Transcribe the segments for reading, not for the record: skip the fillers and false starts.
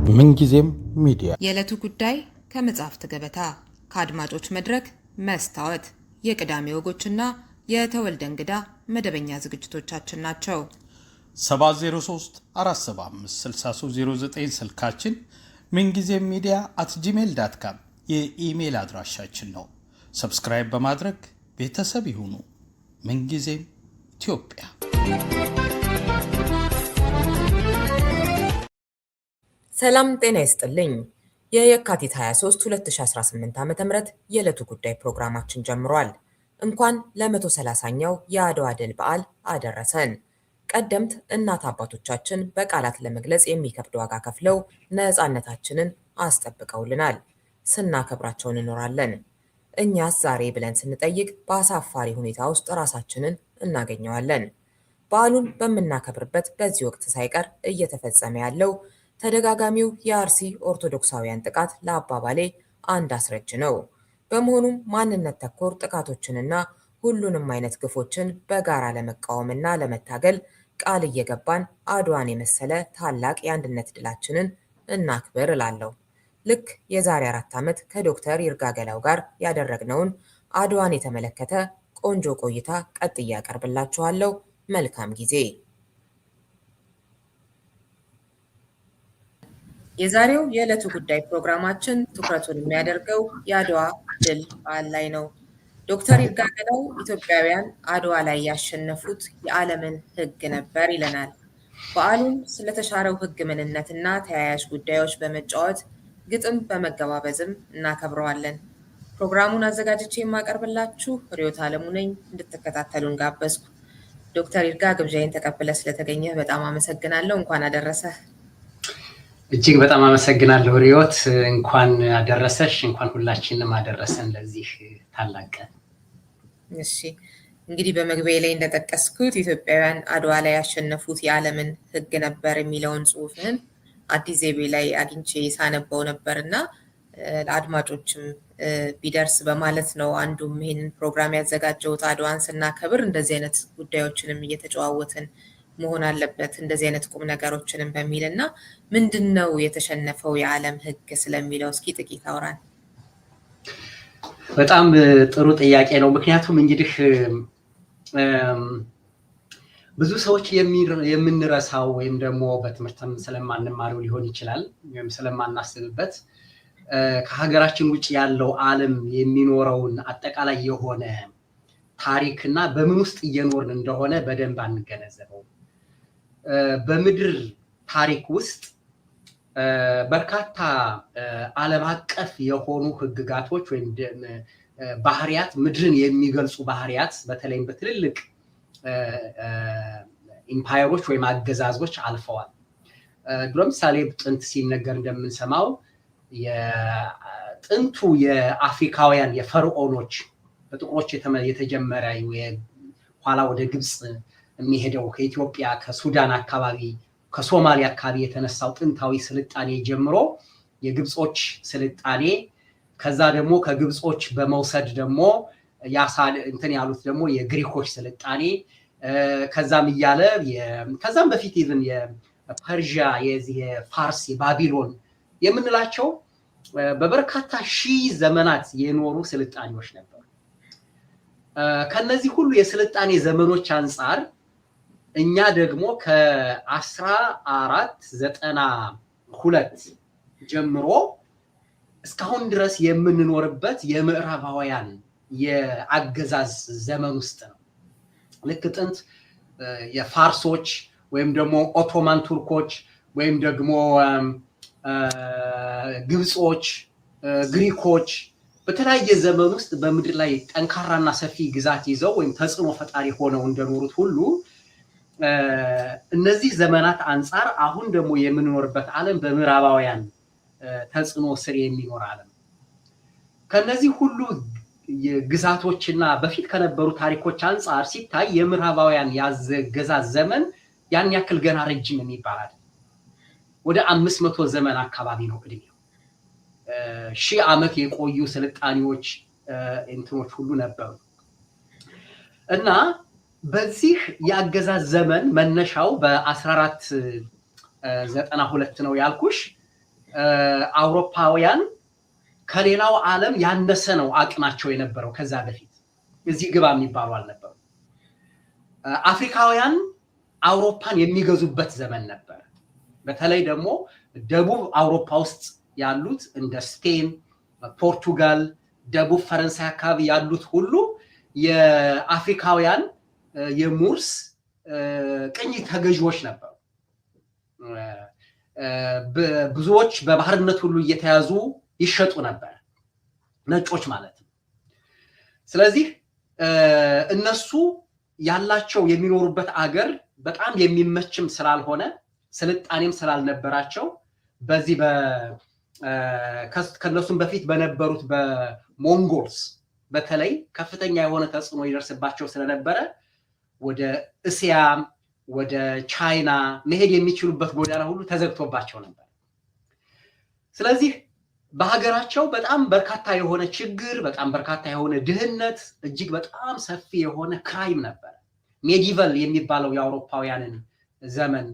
ምንጊዜም ሚዲያ የዕለቱ ጉዳይ ከመጽሐፍት ገበታ ከአድማጮች መድረክ መስታወት የቅዳሜ ወጎችና የተወልደ እንግዳ መደበኛ ዝግጅቶቻችን ናቸው። 703 475 6309 ስልካችን ምንጊዜም ሚዲያ @gmail.com የኢሜል አድራሻችን ነው። ሰብስክራይብ በማድረግ ቤተሰብ ይሁኑ። ምንጊዜም ኢትዮጵያ። ሰላም ጤና ይስጥልኝ። የየካቲት 23 2018 ዓ.ም የዕለቱ ጉዳይ ፕሮግራማችን ጀምሯል። እንኳን ለ130ኛው የአድዋ ድል በዓል አደረሰን። ቀደምት እናት አባቶቻችን በቃላት ለመግለጽ የሚከብድ ዋጋ ከፍለው ነፃነታችንን አስጠብቀውልናል። ስናከብራቸው እንኖራለን። እኛስ ዛሬ ብለን ስንጠይቅ በአሳፋሪ ሁኔታ ውስጥ ራሳችንን እናገኘዋለን። በዓሉን በምናከብርበት በዚህ ወቅት ሳይቀር እየተፈጸመ ያለው ተደጋጋሚው የአርሲ ኦርቶዶክሳውያን ጥቃት ለአባባሌ አንድ አስረጅ ነው። በመሆኑም ማንነት ተኮር ጥቃቶችንና ሁሉንም አይነት ግፎችን በጋራ ለመቃወምና ለመታገል ቃል እየገባን አድዋን የመሰለ ታላቅ የአንድነት ድላችንን እናክብር እላለሁ። ልክ የዛሬ 4 ዓመት ከዶክተር ይርጋገላው ጋር ያደረግነውን አድዋን የተመለከተ ቆንጆ ቆይታ ቀጥዬ ያቀርብላችኋለሁ። መልካም ጊዜ። የዛሬው የዕለቱ ጉዳይ ፕሮግራማችን ትኩረቱን የሚያደርገው የአድዋ ድል በዓል ላይ ነው። ዶክተር ይርጋገላው ኢትዮጵያውያን አድዋ ላይ ያሸነፉት የዓለምን ሕግ ነበር ይለናል። በዓሉን ስለተሻረው ሕግ ምንነትና ተያያዥ ጉዳዮች በመጫወት ግጥም በመገባበዝም እናከብረዋለን። ፕሮግራሙን አዘጋጅቼ የማቀርብላችሁ ርዕዮት ዓለሙ ነኝ። እንድትከታተሉን ጋበዝኩ። ዶክተር ይርጋ ግብዣዬን ተቀብለ ስለተገኘህ በጣም አመሰግናለሁ። እንኳን አደረሰህ። እጅግ በጣም አመሰግናለሁ ርዕዮት። እንኳን አደረሰሽ፣ እንኳን ሁላችንም አደረሰን ለዚህ ታላቅ ቀን። እሺ እንግዲህ በመግቢያ ላይ እንደጠቀስኩት ኢትዮጵያውያን አድዋ ላይ ያሸነፉት የዓለምን ሕግ ነበር የሚለውን ጽሑፍህን አዲስ ዜቤ ላይ አግኝቼ ሳነበው ነበር እና ለአድማጮችም ቢደርስ በማለት ነው አንዱም ይህንን ፕሮግራም ያዘጋጀሁት። አድዋን ስናከብር እንደዚህ አይነት ጉዳዮችንም እየተጨዋወትን መሆን አለበት፣ እንደዚህ አይነት ቁም ነገሮችንም በሚል እና ምንድን ነው የተሸነፈው የዓለም ሕግ ስለሚለው እስኪ ጥቂት አውራን። በጣም ጥሩ ጥያቄ ነው። ምክንያቱም እንግዲህ ብዙ ሰዎች የምንረሳው ወይም ደግሞ በትምህርትም ስለማንማረው ሊሆን ይችላል ወይም ስለማናስብበት ከሀገራችን ውጭ ያለው ዓለም የሚኖረውን አጠቃላይ የሆነ ታሪክና በምን ውስጥ እየኖርን እንደሆነ በደንብ አንገነዘበው። በምድር ታሪክ ውስጥ በርካታ ዓለም አቀፍ የሆኑ ህግጋቶች ወይም ባህሪያት፣ ምድርን የሚገልጹ ባህሪያት በተለይም በትልልቅ ኢምፓየሮች ወይም አገዛዞች አልፈዋል። ለምሳሌ ጥንት ሲነገር እንደምንሰማው የጥንቱ የአፍሪካውያን የፈርዖኖች በጥቁሮች የተጀመረ ኋላ ወደ ግብፅ የሚሄደው ከኢትዮጵያ ከሱዳን አካባቢ ከሶማሊያ አካባቢ የተነሳው ጥንታዊ ስልጣኔ ጀምሮ የግብጾች ስልጣኔ፣ ከዛ ደግሞ ከግብጾች በመውሰድ ደግሞ ያሉት ደግሞ የግሪኮች ስልጣኔ፣ ከዛም እያለ ከዛም በፊት ኢቭን የፐርሺያ የፋርስ የባቢሎን የምንላቸው በበርካታ ሺህ ዘመናት የኖሩ ስልጣኔዎች ነበሩ። ከነዚህ ሁሉ የስልጣኔ ዘመኖች አንጻር እኛ ደግሞ ከ1492 ጀምሮ እስካሁን ድረስ የምንኖርበት የምዕራባውያን የአገዛዝ ዘመን ውስጥ ነው። ልክ ጥንት የፋርሶች ወይም ደግሞ ኦቶማን ቱርኮች ወይም ደግሞ ግብጾች፣ ግሪኮች በተለያየ ዘመን ውስጥ በምድር ላይ ጠንካራና ሰፊ ግዛት ይዘው ወይም ተጽዕኖ ፈጣሪ ሆነው እንደኖሩት ሁሉ እነዚህ ዘመናት አንጻር አሁን ደግሞ የምንኖርበት ዓለም በምዕራባውያን ተጽዕኖ ስር የሚኖር ዓለም። ከነዚህ ሁሉ ግዛቶችና በፊት ከነበሩ ታሪኮች አንጻር ሲታይ የምዕራባውያን ያገዛዝ ዘመን ያን ያክል ገና ረጅም የሚባል አይደለም። ወደ 500 ዘመን አካባቢ ነው እድሜው። 1000 ዓመት የቆዩ ስልጣኔዎች እንትኖች ሁሉ ነበሩ እና በዚህ የአገዛዝ ዘመን መነሻው በ1492 ነው ያልኩሽ። አውሮፓውያን ከሌላው ዓለም ያነሰ ነው አቅማቸው የነበረው። ከዛ በፊት እዚህ ግባ የሚባሉ አልነበሩ። አፍሪካውያን አውሮፓን የሚገዙበት ዘመን ነበር። በተለይ ደግሞ ደቡብ አውሮፓ ውስጥ ያሉት እንደ ስፔን፣ ፖርቱጋል፣ ደቡብ ፈረንሳይ አካባቢ ያሉት ሁሉ የአፍሪካውያን የሙርስ ቅኝ ተገዢዎች ነበሩ። ብዙዎች በባህርነት ሁሉ እየተያዙ ይሸጡ ነበር፣ ነጮች ማለት ነው። ስለዚህ እነሱ ያላቸው የሚኖሩበት አገር በጣም የሚመችም ስላልሆነ ስልጣኔም ስላልነበራቸው በዚህ ከነሱም በፊት በነበሩት በሞንጎልስ በተለይ ከፍተኛ የሆነ ተጽዕኖ ይደርስባቸው ስለነበረ ወደ እስያ ወደ ቻይና መሄድ የሚችሉበት ጎዳና ሁሉ ተዘግቶባቸው ነበር። ስለዚህ በሀገራቸው በጣም በርካታ የሆነ ችግር፣ በጣም በርካታ የሆነ ድህነት፣ እጅግ በጣም ሰፊ የሆነ ክራይም ነበር። ሜዲቫል የሚባለው የአውሮፓውያንን ዘመን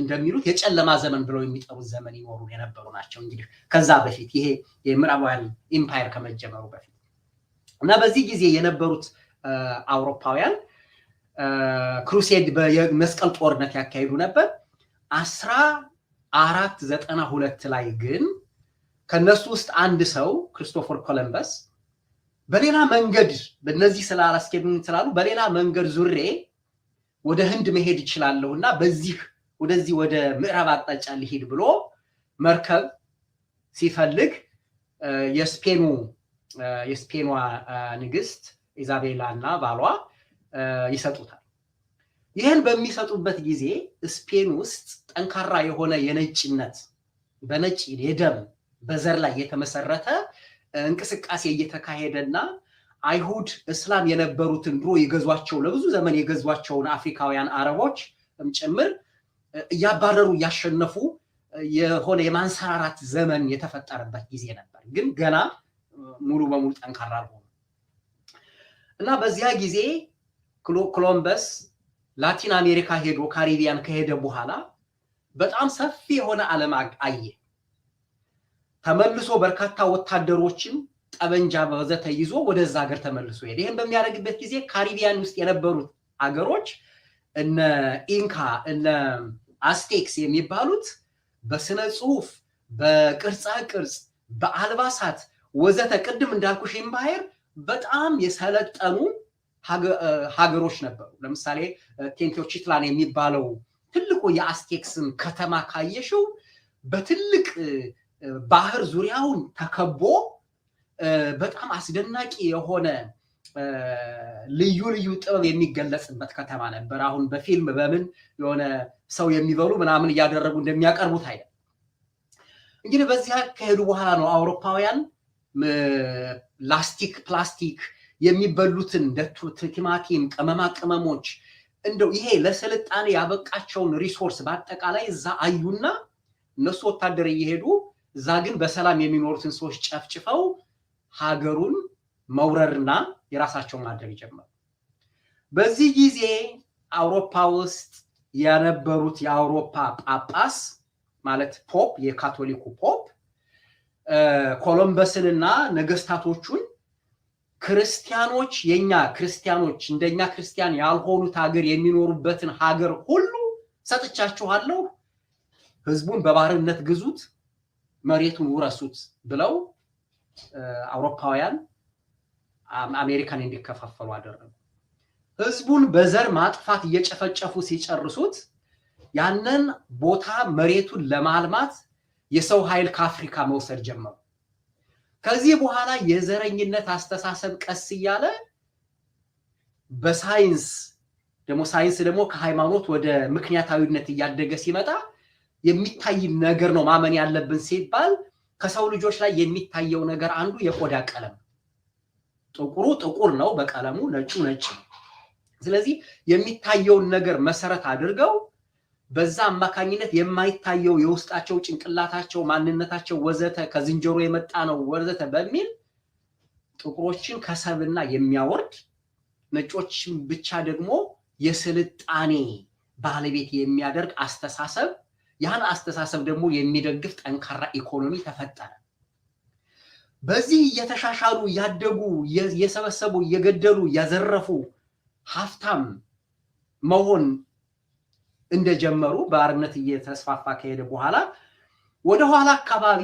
እንደሚሉት የጨለማ ዘመን ብለው የሚጠሩት ዘመን ይኖሩ የነበሩ ናቸው። እንግዲህ ከዛ በፊት ይሄ የምዕራባውያን ኢምፓየር ከመጀመሩ በፊት እና በዚህ ጊዜ የነበሩት አውሮፓውያን ክሩሴድ በመስቀል ጦርነት ያካሂዱ ነበር። 1492 ላይ ግን ከነሱ ውስጥ አንድ ሰው ክርስቶፈር ኮሎምበስ በሌላ መንገድ በእነዚህ ስላላስኬዱኝ ስላሉ በሌላ መንገድ ዙሬ ወደ ህንድ መሄድ ይችላለሁና ወደዚህ ወደ ምዕራብ አቅጣጫ ሊሄድ ብሎ መርከብ ሲፈልግ የስፔኗ ንግስት ኢዛቤላ እና ባሏ ይሰጡታል። ይህን በሚሰጡበት ጊዜ ስፔን ውስጥ ጠንካራ የሆነ የነጭነት በነጭ የደም በዘር ላይ የተመሰረተ እንቅስቃሴ እየተካሄደና አይሁድ እስላም የነበሩትን ድሮ የገዟቸው ለብዙ ዘመን የገዟቸውን አፍሪካውያን አረቦች ጭምር እያባረሩ እያሸነፉ የሆነ የማንሰራራት ዘመን የተፈጠረበት ጊዜ ነበር። ግን ገና ሙሉ በሙሉ ጠንካራ አልሆኑ እና በዚያ ጊዜ ኮሎምበስ ላቲን አሜሪካ ሄዶ ካሪቢያን ከሄደ በኋላ በጣም ሰፊ የሆነ ዓለም አየ። ተመልሶ በርካታ ወታደሮችን ጠበንጃ በወዘተ ይዞ ወደዛ ሀገር ተመልሶ ሄደ። ይሄን በሚያደርግበት ጊዜ ካሪቢያን ውስጥ የነበሩት አገሮች እነ ኢንካ እነ አስቴክስ የሚባሉት በስነ ጽሁፍ፣ በቅርጻ ቅርጽ፣ በአልባሳት ወዘተ ቅድም እንዳልኩሽ ኢምፓየር በጣም የሰለጠኑ ሀገሮች ነበሩ። ለምሳሌ ቴንቴዎችትላን የሚባለው ትልቁ የአስቴክስን ከተማ ካየሽው በትልቅ ባህር ዙሪያውን ተከቦ በጣም አስደናቂ የሆነ ልዩ ልዩ ጥበብ የሚገለጽበት ከተማ ነበር። አሁን በፊልም በምን የሆነ ሰው የሚበሉ ምናምን እያደረጉ እንደሚያቀርቡት አይደል። እንግዲህ በዚያ ከሄዱ በኋላ ነው አውሮፓውያን ፕላስቲክ የሚበሉትን ቲማቲም፣ ቅመማ ቅመሞች እንደው ይሄ ለስልጣኔ ያበቃቸውን ሪሶርስ በአጠቃላይ እዛ አዩና እነሱ ወታደር እየሄዱ እዛ ግን በሰላም የሚኖሩትን ሰዎች ጨፍጭፈው ሀገሩን መውረርና የራሳቸውን ማድረግ ጀመሩ። በዚህ ጊዜ አውሮፓ ውስጥ የነበሩት የአውሮፓ ጳጳስ ማለት ፖፕ፣ የካቶሊኩ ፖፕ ኮሎምበስንና ነገስታቶቹን ክርስቲያኖች የኛ ክርስቲያኖች እንደኛ ክርስቲያን ያልሆኑት ሀገር የሚኖሩበትን ሀገር ሁሉ ሰጥቻችኋለሁ፣ ህዝቡን በባርነት ግዙት፣ መሬቱን ውረሱት ብለው አውሮፓውያን አሜሪካን እንዲከፋፈሉ አደረጉ። ህዝቡን በዘር ማጥፋት እየጨፈጨፉ ሲጨርሱት ያንን ቦታ መሬቱን ለማልማት የሰው ኃይል ከአፍሪካ መውሰድ ጀመሩ። ከዚህ በኋላ የዘረኝነት አስተሳሰብ ቀስ እያለ በሳይንስ ደግሞ ከሃይማኖት ወደ ምክንያታዊነት እያደገ ሲመጣ የሚታይ ነገር ነው ማመን ያለብን ሲባል ከሰው ልጆች ላይ የሚታየው ነገር አንዱ የቆዳ ቀለም፣ ጥቁሩ ጥቁር ነው በቀለሙ፣ ነጩ ነጭ ነው። ስለዚህ የሚታየውን ነገር መሰረት አድርገው በዛ አማካኝነት የማይታየው የውስጣቸው ጭንቅላታቸው፣ ማንነታቸው ወዘተ ከዝንጀሮ የመጣ ነው ወዘተ በሚል ጥቁሮችን ከሰብና የሚያወርድ ነጮችን ብቻ ደግሞ የስልጣኔ ባለቤት የሚያደርግ አስተሳሰብ ያን አስተሳሰብ ደግሞ የሚደግፍ ጠንካራ ኢኮኖሚ ተፈጠረ። በዚህ እየተሻሻሉ ያደጉ የሰበሰቡ የገደሉ ያዘረፉ ሀብታም መሆን እንደጀመሩ ባርነት እየተስፋፋ ከሄደ በኋላ ወደ ኋላ አካባቢ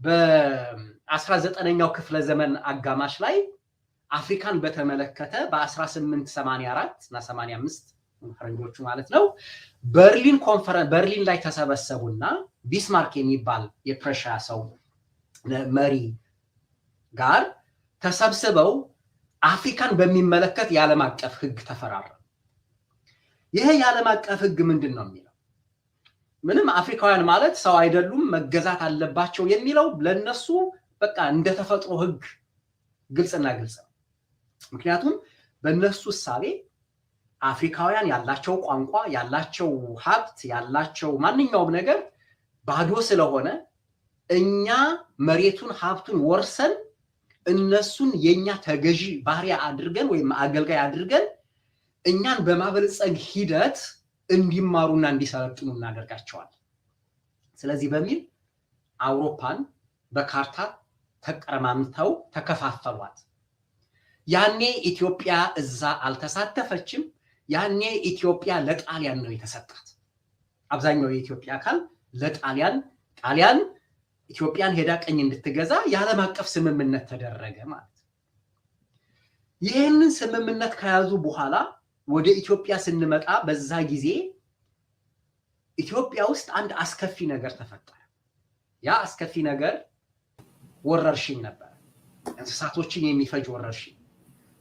በ19ኛው ክፍለ ዘመን አጋማሽ ላይ አፍሪካን በተመለከተ በ1884 እና 85 ፈረንጆቹ ማለት ነው በርሊን ላይ ተሰበሰቡና ቢስማርክ የሚባል የፕረሺያ ሰው መሪ ጋር ተሰብስበው አፍሪካን በሚመለከት የዓለም አቀፍ ህግ ተፈራረሙ። ይሄ የዓለም አቀፍ ህግ ምንድን ነው የሚለው? ምንም አፍሪካውያን ማለት ሰው አይደሉም መገዛት አለባቸው የሚለው ለነሱ በቃ እንደ ተፈጥሮ ህግ ግልጽና ግልጽ ነው። ምክንያቱም በእነሱ እሳቤ አፍሪካውያን ያላቸው ቋንቋ፣ ያላቸው ሀብት፣ ያላቸው ማንኛውም ነገር ባዶ ስለሆነ እኛ መሬቱን ሀብቱን ወርሰን እነሱን የኛ ተገዢ ባሪያ አድርገን ወይም አገልጋይ አድርገን እኛን በማበልጸግ ሂደት እንዲማሩና እንዲሰለጥኑ እናደርጋቸዋለን። ስለዚህ በሚል አውሮፓን በካርታ ተቀረማምተው ተከፋፈሏት። ያኔ ኢትዮጵያ እዛ አልተሳተፈችም። ያኔ ኢትዮጵያ ለጣሊያን ነው የተሰጣት። አብዛኛው የኢትዮጵያ አካል ጣሊያን ኢትዮጵያን ሄዳ ቀኝ እንድትገዛ የዓለም አቀፍ ስምምነት ተደረገ ማለት ነው። ይህንን ስምምነት ከያዙ በኋላ ወደ ኢትዮጵያ ስንመጣ በዛ ጊዜ ኢትዮጵያ ውስጥ አንድ አስከፊ ነገር ተፈጠረ። ያ አስከፊ ነገር ወረርሽኝ ነበር። እንስሳቶችን የሚፈጅ ወረርሽኝ፣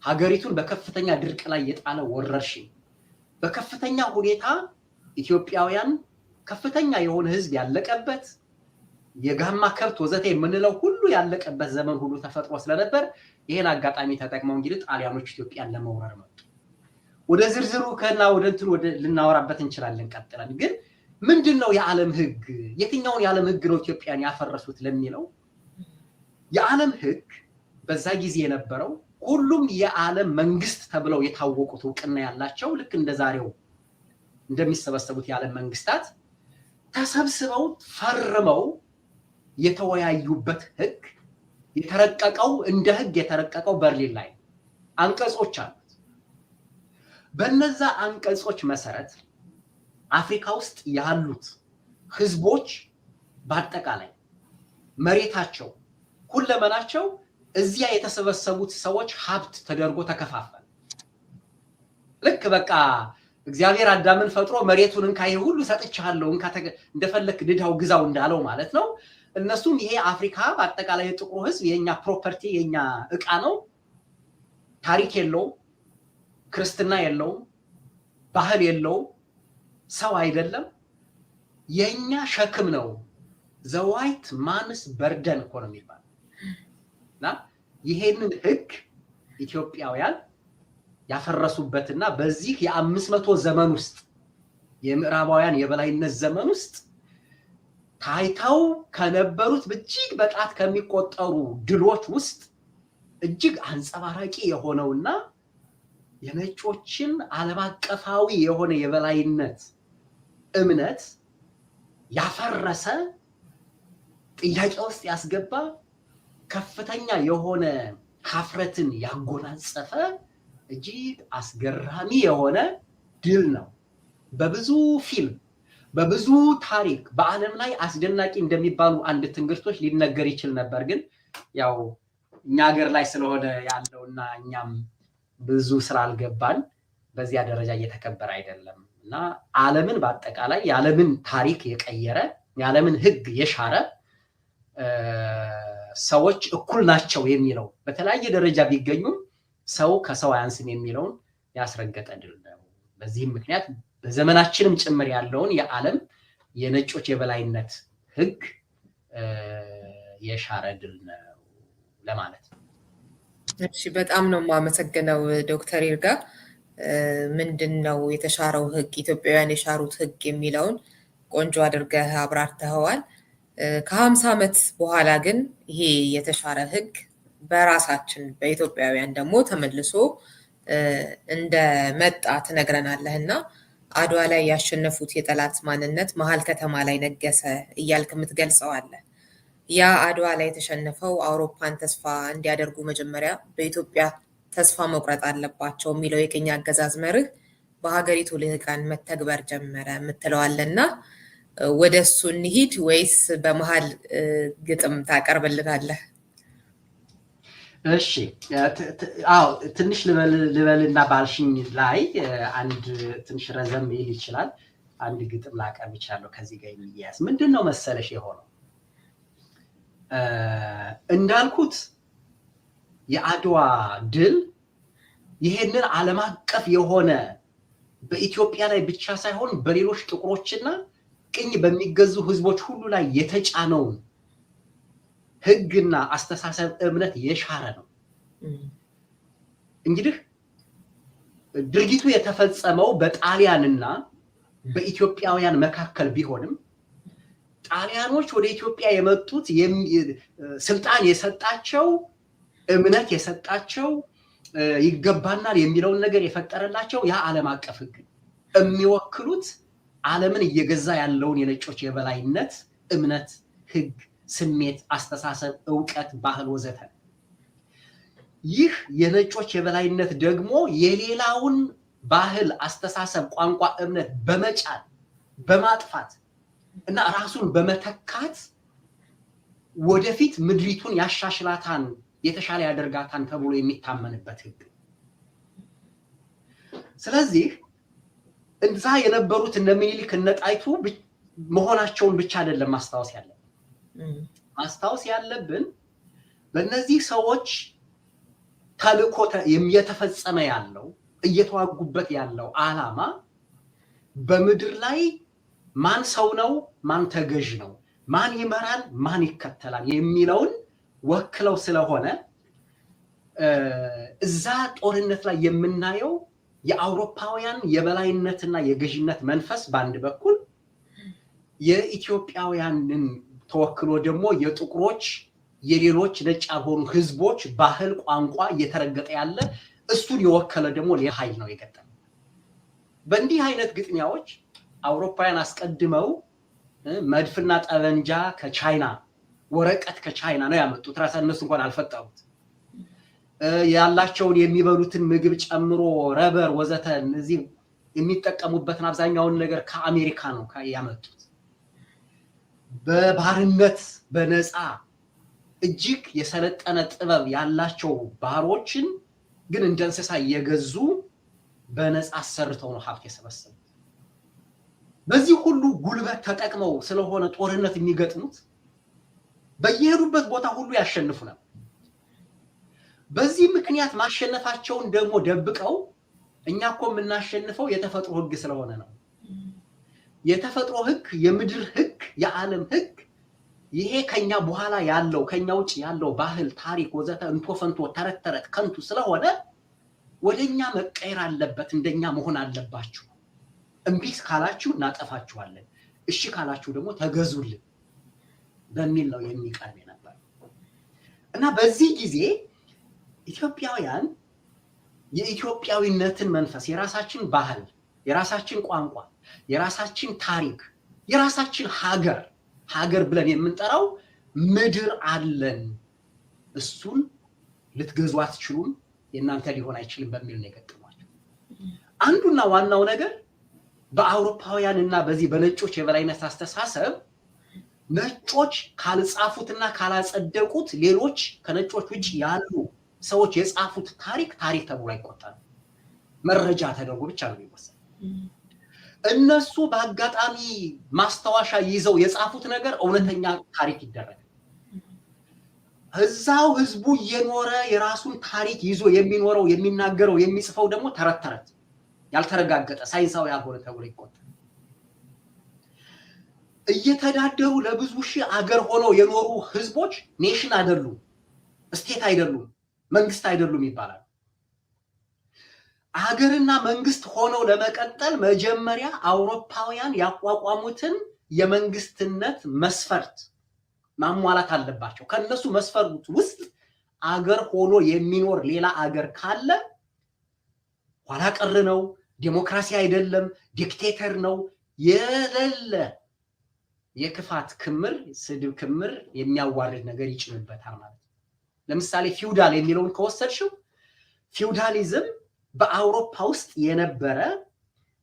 ሀገሪቱን በከፍተኛ ድርቅ ላይ የጣለ ወረርሽኝ፣ በከፍተኛ ሁኔታ ኢትዮጵያውያን ከፍተኛ የሆነ ህዝብ ያለቀበት የጋማ ከብት ወዘተ የምንለው ሁሉ ያለቀበት ዘመን ሁሉ ተፈጥሮ ስለነበር ይሄን አጋጣሚ ተጠቅመው እንግዲህ ጣሊያኖች ኢትዮጵያን ለመውረር መጡ። ወደ ዝርዝሩ ወደ ልናወራበት እንችላለን ቀጥለን። ግን ምንድነው የዓለም ህግ? የትኛውን የዓለም ህግ ነው ኢትዮጵያን ያፈረሱት ለሚለው የዓለም ህግ በዛ ጊዜ የነበረው ሁሉም የዓለም መንግስት ተብለው የታወቁት እውቅና ያላቸው ልክ እንደዛሬው እንደሚሰበሰቡት የዓለም መንግስታት ተሰብስበው ፈርመው የተወያዩበት ህግ እንደ ህግ የተረቀቀው በርሊን ላይ አንቀጾች አሉት። በእነዛ አንቀጾች መሰረት አፍሪካ ውስጥ ያሉት ህዝቦች በአጠቃላይ መሬታቸው፣ ሁለመናቸው እዚያ የተሰበሰቡት ሰዎች ሀብት ተደርጎ ተከፋፈለ። ልክ በቃ እግዚአብሔር አዳምን ፈጥሮ መሬቱን እንካ ይሄ ሁሉ ሰጥቻለሁ እንካ እንደፈለክ ንዳው ግዛው እንዳለው ማለት ነው። እነሱም ይሄ አፍሪካ በአጠቃላይ የጥቁሩ ህዝብ የኛ ፕሮፐርቲ የኛ እቃ ነው፣ ታሪክ የለውም፣ ክርስትና የለውም፣ ባህል የለውም፣ ሰው አይደለም፣ የኛ ሸክም ነው። ዘ ዋይት ማንስ በርደን እኮ ነው የሚባለው። እና ይሄንን ህግ ኢትዮጵያውያን ያፈረሱበትና በዚህ የ500 ዘመን ውስጥ የምዕራባውያን የበላይነት ዘመን ውስጥ ታይተው ከነበሩት እጅግ በጣት ከሚቆጠሩ ድሎች ውስጥ እጅግ አንጸባራቂ የሆነውና የነጮችን ዓለም አቀፋዊ የሆነ የበላይነት እምነት ያፈረሰ ጥያቄ ውስጥ ያስገባ ከፍተኛ የሆነ ሀፍረትን ያጎናጸፈ እጅግ አስገራሚ የሆነ ድል ነው። በብዙ ፊልም በብዙ ታሪክ በዓለም ላይ አስደናቂ እንደሚባሉ አንድ ትንግርቶች ሊነገር ይችል ነበር። ግን ያው እኛ ሀገር ላይ ስለሆነ ያለውና እኛም ብዙ ስላልገባን በዚያ ደረጃ እየተከበረ አይደለም እና ዓለምን በአጠቃላይ የዓለምን ታሪክ የቀየረ የዓለምን ህግ የሻረ ሰዎች እኩል ናቸው የሚለው በተለያየ ደረጃ ቢገኙም ሰው ከሰው አያንስም የሚለውን ያስረገጠ ድል ነው። በዚህም ምክንያት በዘመናችንም ጭምር ያለውን የዓለም የነጮች የበላይነት ህግ የሻረ ድል ነው ለማለት ነው። እሺ፣ በጣም ነው የማመሰግነው ዶክተር ይርጋ። ምንድነው የተሻረው ህግ፣ ኢትዮጵያውያን የሻሩት ህግ የሚለውን ቆንጆ አድርገህ አብራርተኸዋል። ከ50 ዓመት በኋላ ግን ይሄ የተሻረ ህግ በራሳችን በኢትዮጵያውያን ደግሞ ተመልሶ እንደመጣ ትነግረናለህ እና አድዋ ላይ ያሸነፉት የጠላት ማንነት መሀል ከተማ ላይ ነገሰ እያልክ የምትገልጸው አለ። ያ አድዋ ላይ የተሸነፈው አውሮፓን ተስፋ እንዲያደርጉ መጀመሪያ በኢትዮጵያ ተስፋ መቁረጥ አለባቸው የሚለው የቅኝ አገዛዝ መርህ በሀገሪቱ ልሂቃን መተግበር ጀመረ የምትለዋለና ወደ እሱ እንሂድ ወይስ በመሀል ግጥም ታቀርብልናለህ? እሺ አዎ ትንሽ ልበልና ባልሽኝ ላይ አንድ ትንሽ ረዘም ይል ይችላል አንድ ግጥም ላቀርብ ይችላል ከዚህ ጋር የሚያያዝ ምንድነው መሰለሽ የሆነው እንዳልኩት የአድዋ ድል ይሄንን ዓለም አቀፍ የሆነ በኢትዮጵያ ላይ ብቻ ሳይሆን በሌሎች ጥቁሮችና ቅኝ በሚገዙ ህዝቦች ሁሉ ላይ የተጫነውን ህግና አስተሳሰብ እምነት የሻረ ነው። እንግዲህ ድርጊቱ የተፈጸመው በጣሊያንና በኢትዮጵያውያን መካከል ቢሆንም ጣሊያኖች ወደ ኢትዮጵያ የመጡት ስልጣን የሰጣቸው እምነት የሰጣቸው ይገባናል የሚለውን ነገር የፈጠረላቸው ያ ዓለም አቀፍ ህግ የሚወክሉት ዓለምን እየገዛ ያለውን የነጮች የበላይነት እምነት ህግ ስሜት አስተሳሰብ ዕውቀት ባህል ወዘተ ይህ የነጮች የበላይነት ደግሞ የሌላውን ባህል አስተሳሰብ ቋንቋ እምነት በመጫን በማጥፋት እና ራሱን በመተካት ወደፊት ምድሪቱን ያሻሽላታን የተሻለ ያደርጋታን ተብሎ የሚታመንበት ህግ ስለዚህ እንዛ የነበሩት እነ ምኒልክ እነ ጣይቱ መሆናቸውን ብቻ አይደለም ማስታወስ ያለብን በእነዚህ ሰዎች ተልእኮ የተፈጸመ ያለው እየተዋጉበት ያለው ዓላማ በምድር ላይ ማን ሰው ነው ማን ተገዥ ነው ማን ይመራል ማን ይከተላል የሚለውን ወክለው ስለሆነ እዛ ጦርነት ላይ የምናየው የአውሮፓውያን የበላይነትና የገዥነት መንፈስ በአንድ በኩል የኢትዮጵያውያንን ተወክሎ ደግሞ የጥቁሮች የሌሎች ነጭ ያልሆኑ ህዝቦች ባህል ቋንቋ እየተረገጠ ያለ እሱን የወከለ ደግሞ ለኃይል ነው የገጠመው በእንዲህ አይነት ግጥሚያዎች አውሮፓውያን አስቀድመው መድፍና ጠበንጃ ከቻይና ወረቀት ከቻይና ነው ያመጡት ራሳቸው እነሱ እንኳን አልፈጠሩት ያላቸውን የሚበሉትን ምግብ ጨምሮ ረበር ወዘተ እነዚህ የሚጠቀሙበትን አብዛኛውን ነገር ከአሜሪካ ነው ያመጡት በባርነት በነፃ እጅግ የሰለጠነ ጥበብ ያላቸው ባሮችን ግን እንደ እንስሳ እየገዙ በነፃ አሰርተው ነው ሀብት የሰበሰቡት በዚህ ሁሉ ጉልበት ተጠቅመው ስለሆነ ጦርነት የሚገጥሙት በየሄዱበት ቦታ ሁሉ ያሸንፉ ነበር በዚህ ምክንያት ማሸነፋቸውን ደግሞ ደብቀው እኛኮ የምናሸንፈው የተፈጥሮ ህግ ስለሆነ ነው የተፈጥሮ ህግ የምድር ህግ የዓለም ህግ ይሄ ከኛ በኋላ ያለው ከኛ ውጭ ያለው ባህል ታሪክ ወዘተ እንቶፈንቶ ተረተረት ከንቱ ስለሆነ ወደኛ መቀየር አለበት እንደኛ መሆን አለባችሁ እምቢስ ካላችሁ እናጠፋችኋለን እሺ ካላችሁ ደግሞ ተገዙልን በሚል ነው የሚቀርብ ነበር እና በዚህ ጊዜ ኢትዮጵያውያን የኢትዮጵያዊነትን መንፈስ የራሳችን ባህል የራሳችን ቋንቋ የራሳችን ታሪክ የራሳችን ሀገር ብለን የምንጠራው ምድር አለን እሱን ልትገዙ አትችሉም የናንተ ሊሆን አይችልም በሚል ነው የገጠሟቸው አንዱና ዋናው ነገር በአውሮፓውያንና በዚህ በነጮች የበላይነት አስተሳሰብ ነጮች ካልጻፉትና ካላጸደቁት ሌሎች ከነጮች ውጭ ያሉ ሰዎች የጻፉት ታሪክ ተብሎ አይቆጠርም መረጃ ተደርጎ ብቻ ነው የሚወሰድ እነሱ በአጋጣሚ ማስተዋሻ ይዘው የጻፉት ነገር እውነተኛ ታሪክ ይደረጋል እዛው ህዝቡ እየኖረ የራሱን ታሪክ ይዞ የሚኖረው የሚናገረው የሚጽፈው ደግሞ ተረት ያልተረጋገጠ ሳይንሳዊ ያልሆነ ተብሎ ይቆጠራል እየተዳደሩ ለብዙ ሺህ አገር ሆነው የኖሩ ህዝቦች ኔሽን አይደሉም ስቴት አይደሉም መንግስት አይደሉም ይባላል አገርና መንግስት ሆነው ለመቀጠል መጀመሪያ አውሮፓውያን ያቋቋሙትን የመንግስትነት መስፈርት ማሟላት አለባቸው ከነሱ መስፈርት ውስጥ አገር ሆኖ የሚኖር ሌላ አገር ካለ ኋላ ቀር ነው ዲሞክራሲ አይደለም፣ ዲክቴተር ነው የሌለ የክፋት ክምር ስድብ ክምር የሚያዋርድ ነገር ይጭንበታል ማለት ነው። ለምሳሌ ፊውዳል የሚለውን ከወሰድሽው ፊውዳሊዝም በአውሮፓ ውስጥ የነበረ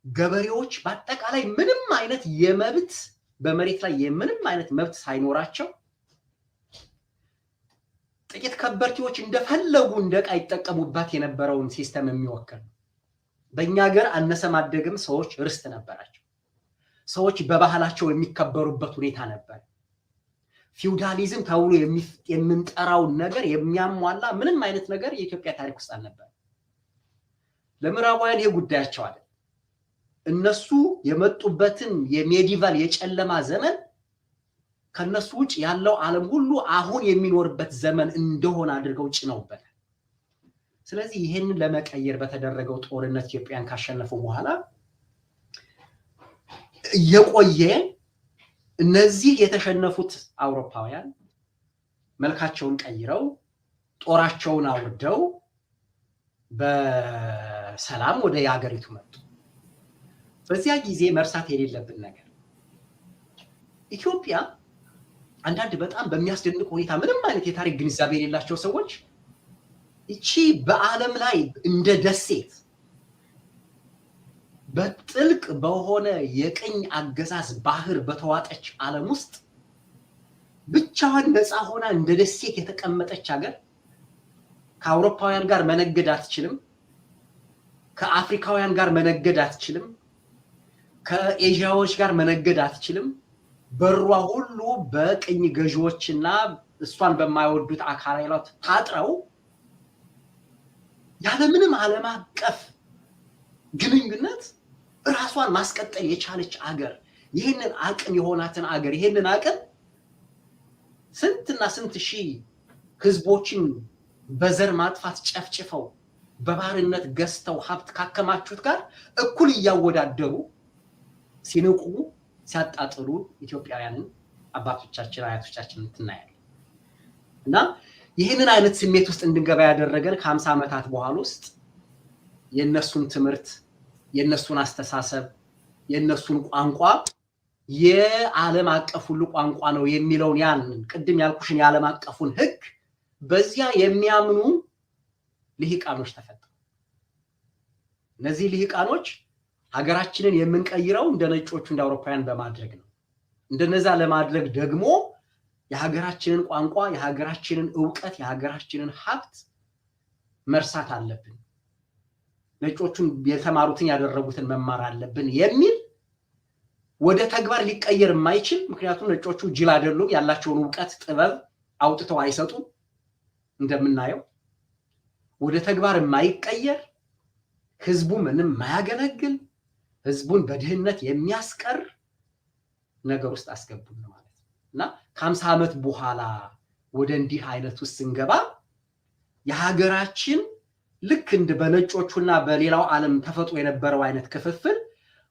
ገበሬዎች በአጠቃላይ ምንም አይነት የመብት በመሬት ላይ የምንም አይነት መብት ሳይኖራቸው ጥቂት ከበርቴዎች እንደፈለጉ እንደቃ ይጠቀሙባት የነበረውን ሲስተም የሚወክል። በእኛ ሀገር አነሰ ማደግም ሰዎች ርስት ነበራቸው። ሰዎች በባህላቸው የሚከበሩበት ሁኔታ ነበር። ፊውዳሊዝም ተብሎ የምንጠራው ነገር የሚያሟላ ምንም አይነት ነገር የኢትዮጵያ ታሪክ ውስጥ አልነበር። ለምዕራባውያን ይሄ ጉዳያቸው አይደል። እነሱ የመጡበትን የሜዲቫል የጨለማ ዘመን ከነሱ ውጭ ያለው ዓለም ሁሉ አሁን የሚኖርበት ዘመን እንደሆነ አድርገው ጭነውበታል። ስለዚህ ይሄንን ለመቀየር በተደረገው ጦርነት ኢትዮጵያን ካሸነፉ በኋላ የቆየ እነዚህ የተሸነፉት አውሮፓውያን መልካቸውን ቀይረው ጦራቸውን አውርደው በሰላም ወደ ያገሪቱ መጡ። በዚያ ጊዜ መርሳት የሌለብን ነገር ኢትዮጵያ አንዳንድ በጣም በሚያስደንቅ ሁኔታ ምንም አይነት የታሪክ ግንዛቤ የሌላቸው ሰዎች እቺ በዓለም ላይ እንደ ደሴት በጥልቅ በሆነ የቅኝ አገዛዝ ባህር በተዋጠች ዓለም ውስጥ ብቻዋን ነፃ ሆና እንደ ደሴት የተቀመጠች ሀገር ከአውሮፓውያን ጋር መነገድ አትችልም፣ ከአፍሪካውያን ጋር መነገድ አትችልም፣ ከኤዥያዎች ጋር መነገድ አትችልም። በሯ ሁሉ በቅኝ ገዢዎችና እሷን በማይወዱት አካላት ታጥረው ያለምንም ዓለም አቀፍ ግንኙነት ራሷን ማስቀጠል የቻለች አገር ይሄንን አቅም የሆናትን አገር ይሄንን አቅም ስንትና ስንት ሺህ ህዝቦችን በዘር ማጥፋት ጨፍጭፈው በባርነት ገዝተው ሀብት ካከማቹት ጋር እኩል እያወዳደሩ ሲንቁ ሲያጣጥሉ ኢትዮጵያውያንን አባቶቻችን አያቶቻችን እንትናያለን። እና ይሄንን አይነት ስሜት ውስጥ እንድንገባ ያደረገን ከ50 ዓመታት በኋላ ውስጥ የነሱን ትምህርት የነሱን አስተሳሰብ የነሱን ቋንቋ የዓለም አቀፍ ሁሉ ቋንቋ ነው የሚለውን ያን ቅድም ያልኩሽን የዓለም አቀፉን ህግ በዚያ የሚያምኑ ልሂቃኖች ተፈጠሩ። እነዚህ ልሂቃኖች ሀገራችንን የምንቀይረው እንደ ነጮቹ እንደ አውሮፓውያን በማድረግ ነው። እንደነዛ ለማድረግ ደግሞ የሀገራችንን ቋንቋ የሀገራችንን ዕውቀት የሀገራችንን ሀብት መርሳት አለብን፣ ነጮቹን የተማሩትን ያደረጉትን መማር አለብን የሚል ወደ ተግባር ሊቀየር የማይችል ምክንያቱም ነጮቹ ጅል አይደሉም፣ ያላቸውን ዕውቀት ጥበብ አውጥተው አይሰጡም። እንደምናየው ወደ ተግባር የማይቀየር ህዝቡ ምንም የማያገለግል ህዝቡን በድህነት የሚያስቀር ነገር ውስጥ አስገቡን ማለት ነው። እና ከ50 ዓመት በኋላ ወደ እንዲህ አይነት ውስጥ ስንገባ የሀገራችን ልክ እንደ በነጮቹና በሌላው ዓለም ተፈጥሮ የነበረው አይነት ክፍፍል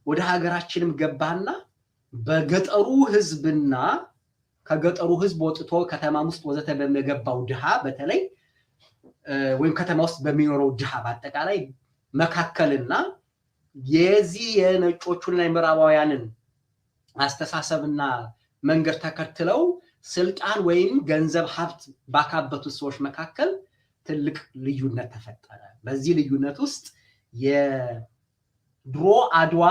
ወደ ሀገራችንም ገባና በገጠሩ ህዝብና ከገጠሩ ህዝብ ወጥቶ ከተማ ውስጥ ወዘተ በመገባው ድሃ በተለይ ወይም ከተማ ውስጥ በሚኖረው ድሃ በአጠቃላይ መካከልና የዚህ የነጮቹና የምዕራባውያንን አስተሳሰብና መንገድ ተከትለው ስልጣን ወይም ገንዘብ ሀብት ባካበቱት ሰዎች መካከል ትልቅ ልዩነት ተፈጠረ። በዚህ ልዩነት ውስጥ የድሮ አድዋ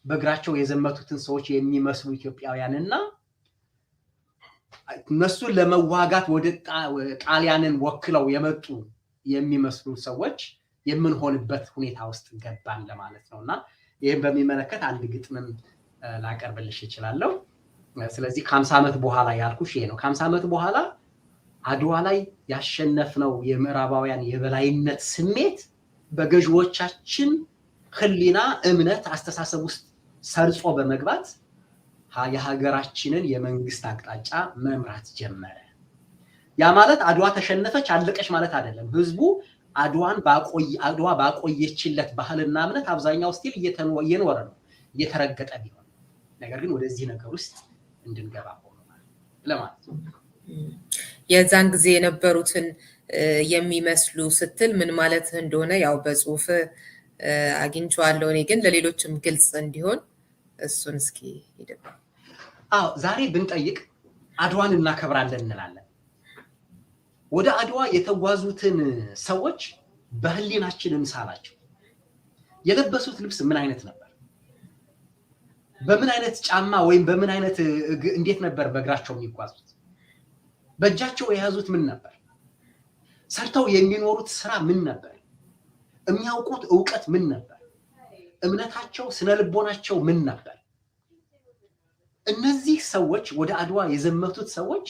በእግራቸው የዘመቱትን ሰዎች የሚመስሉ ኢትዮጵያውያንና እነሱን ለመዋጋት ወደ ጣሊያንን ወክለው የመጡ የሚመስሉ ሰዎች የምንሆንበት ሁኔታ ውስጥ ገባን ለማለት ነውና ይሄን በሚመለከት አንድ ግጥምም ላቀርብልሽ እችላለሁ። ስለዚህ ከ50 ዓመት በኋላ ያልኩሽ ይሄ ነው። ከ50 ዓመት በኋላ አድዋ ላይ ያሸነፍነው የምዕራባውያን የበላይነት ስሜት በገዢዎቻችን ህሊና፣ እምነት፣ አስተሳሰብ ውስጥ ሰርጾ በመግባት የሀገራችንን የመንግስት አቅጣጫ መምራት ጀመረ። ያ ማለት አድዋ ተሸነፈች አለቀች ማለት አይደለም። ህዝቡ አድዋ ባቆየችለት ባህልና እምነት አብዛኛው ስቲል እየኖረ ነው እየተረገጠ ቢሆን፣ ነገር ግን ወደዚህ ነገር ውስጥ እንድንገባ ሆኖ ለማለት ነው። የዛን ጊዜ የነበሩትን የሚመስሉ ስትል ምን ማለት እንደሆነ ያው በጽሁፍ አግኝቼዋለሁ። እኔ ግን ለሌሎችም ግልጽ እንዲሆን እሱን እስኪ ሄደው ዛሬ ብንጠይቅ አድዋን እናከብራለን እንላለን። ወደ አድዋ የተጓዙትን ሰዎች በህሊናችን እንሳላቸው። የለበሱት ልብስ ምን አይነት ነበር? በምን አይነት ጫማ ወይም በምን አይነት እንዴት ነበር በእግራቸው የሚጓዙት? በእጃቸው የያዙት ምን ነበር? ሰርተው የሚኖሩት ስራ ምን ነበር? የሚያውቁት ዕውቀት ምን ነበር? እምነታቸው፣ ስነልቦናቸው ምን ነበር? እነዚህ ሰዎች ወደ አድዋ የዘመቱት ሰዎች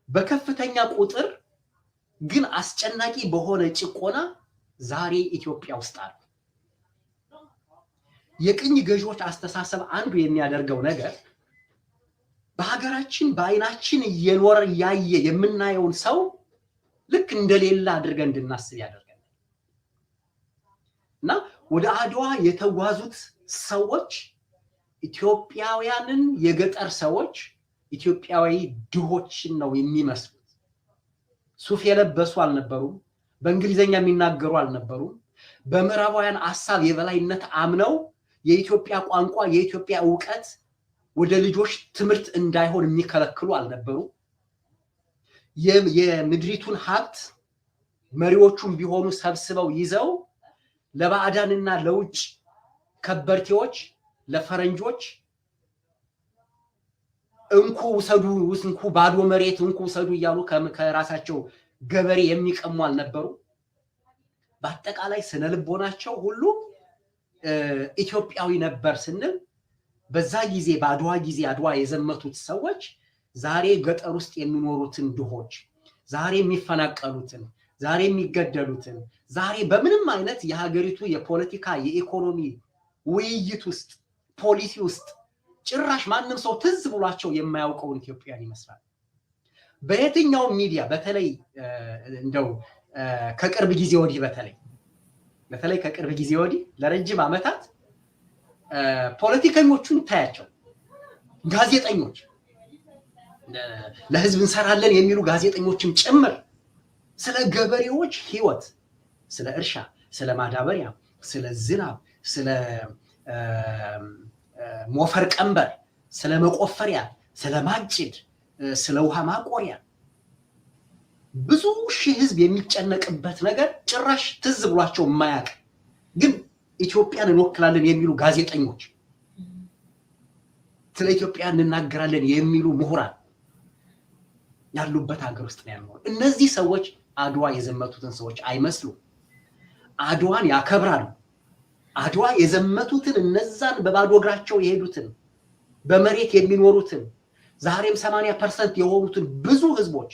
በከፍተኛ ቁጥር ግን አስጨናቂ በሆነ ጭቆና ዛሬ ኢትዮጵያ ውስጥ አሉ። የቅኝ ገዢዎች አስተሳሰብ አንዱ የሚያደርገው ነገር በሀገራችን በአይናችን እየኖረ ያየ የምናየውን ሰው ልክ እንደሌላ አድርገን እንድናስብ ያደርጋል። እና ወደ አድዋ የተጓዙት ሰዎች ኢትዮጵያውያንን የገጠር ሰዎች ኢትዮጵያዊ ድሆችን ነው የሚመስሉት። ሱፍ የለበሱ አልነበሩም። በእንግሊዘኛ የሚናገሩ አልነበሩም። በምዕራባውያን ሐሳብ የበላይነት አምነው የኢትዮጵያ ቋንቋ የኢትዮጵያ ዕውቀት ወደ ልጆች ትምህርት እንዳይሆን የሚከለክሉ አልነበሩ። የምድሪቱን ሀብት መሪዎቹም ቢሆኑ ሰብስበው ይዘው ለባዕዳንና ለውጭ ከበርቴዎች ለፈረንጆች እንኩ ውሰዱ፣ እንኩ ባዶ መሬት እንኩ ውሰዱ እያሉ ከራሳቸው ገበሬ የሚቀሙ አልነበሩ። በአጠቃላይ ስነልቦናቸው ሁሉ ኢትዮጵያዊ ነበር ስንል በዛ ጊዜ በአድዋ ጊዜ አድዋ የዘመቱት ሰዎች ዛሬ ገጠር ውስጥ የሚኖሩትን ድሆች፣ ዛሬ የሚፈናቀሉትን፣ ዛሬ የሚገደሉትን፣ ዛሬ በምንም አይነት የሀገሪቱ የፖለቲካ የኢኮኖሚ ውይይት ውስጥ ፖሊሲ ውስጥ ጭራሽ ማንም ሰው ትዝ ብሏቸው የማያውቀውን ኢትዮጵያን ይመስላል። በየትኛው ሚዲያ በተለይ እንደው ከቅርብ ጊዜ ወዲህ በተለይ ከቅርብ ጊዜ ወዲህ ለረጅም ዓመታት ፖለቲከኞቹን ታያቸው ጋዜጠኞች ለህዝብ እንሰራለን የሚሉ ጋዜጠኞችም ጭምር ስለ ገበሬዎች ህይወት፣ ስለ እርሻ፣ ስለ ማዳበሪያ፣ ስለ ዝናብ፣ ስለ ሞፈር ቀንበር፣ ስለ መቆፈሪያ፣ ስለ ማጭድ፣ ስለ ውሃ ማቆሪያ ብዙ ሺህ ህዝብ የሚጨነቅበት ነገር ጭራሽ ትዝ ብሏቸው የማያውቅ ግን ኢትዮጵያን እንወክላለን የሚሉ ጋዜጠኞች፣ ስለ ኢትዮጵያ እንናገራለን የሚሉ ምሁራን ያሉበት ሀገር ውስጥ ነው ያለው። እነዚህ ሰዎች አድዋ የዘመቱትን ሰዎች አይመስሉም። አድዋን ያከብራሉ። አድዋ የዘመቱትን እነዛን በባዶ እግራቸው የሄዱትን በመሬት የሚኖሩትን ዛሬም 80% የሆኑትን ብዙ ህዝቦች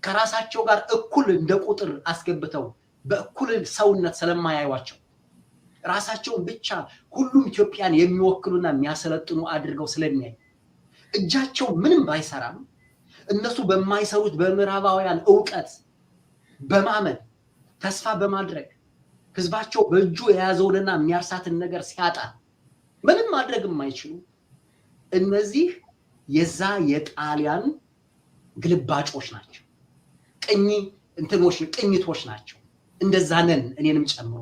ከራሳቸው ጋር እኩል እንደ ቁጥር አስገብተው በእኩል ሰውነት ስለማያዩዋቸው ራሳቸውን ብቻ ሁሉም ኢትዮጵያን የሚወክሉና የሚያሰለጥኑ አድርገው ስለሚያዩ እጃቸው ምንም ባይሰራም እነሱ በማይሰሩት በምዕራባውያን ዕውቀት በማመን ተስፋ በማድረግ ህዝባቸው በእጁ የያዘውንና የሚያርሳትን ነገር ሲያጣ ምንም ማድረግ የማይችሉ እነዚህ የዛ የጣሊያን ግልባጮች ናቸው። ቅኝቶች ናቸው። እንደዛ ነን እኔንም ጨምሮ።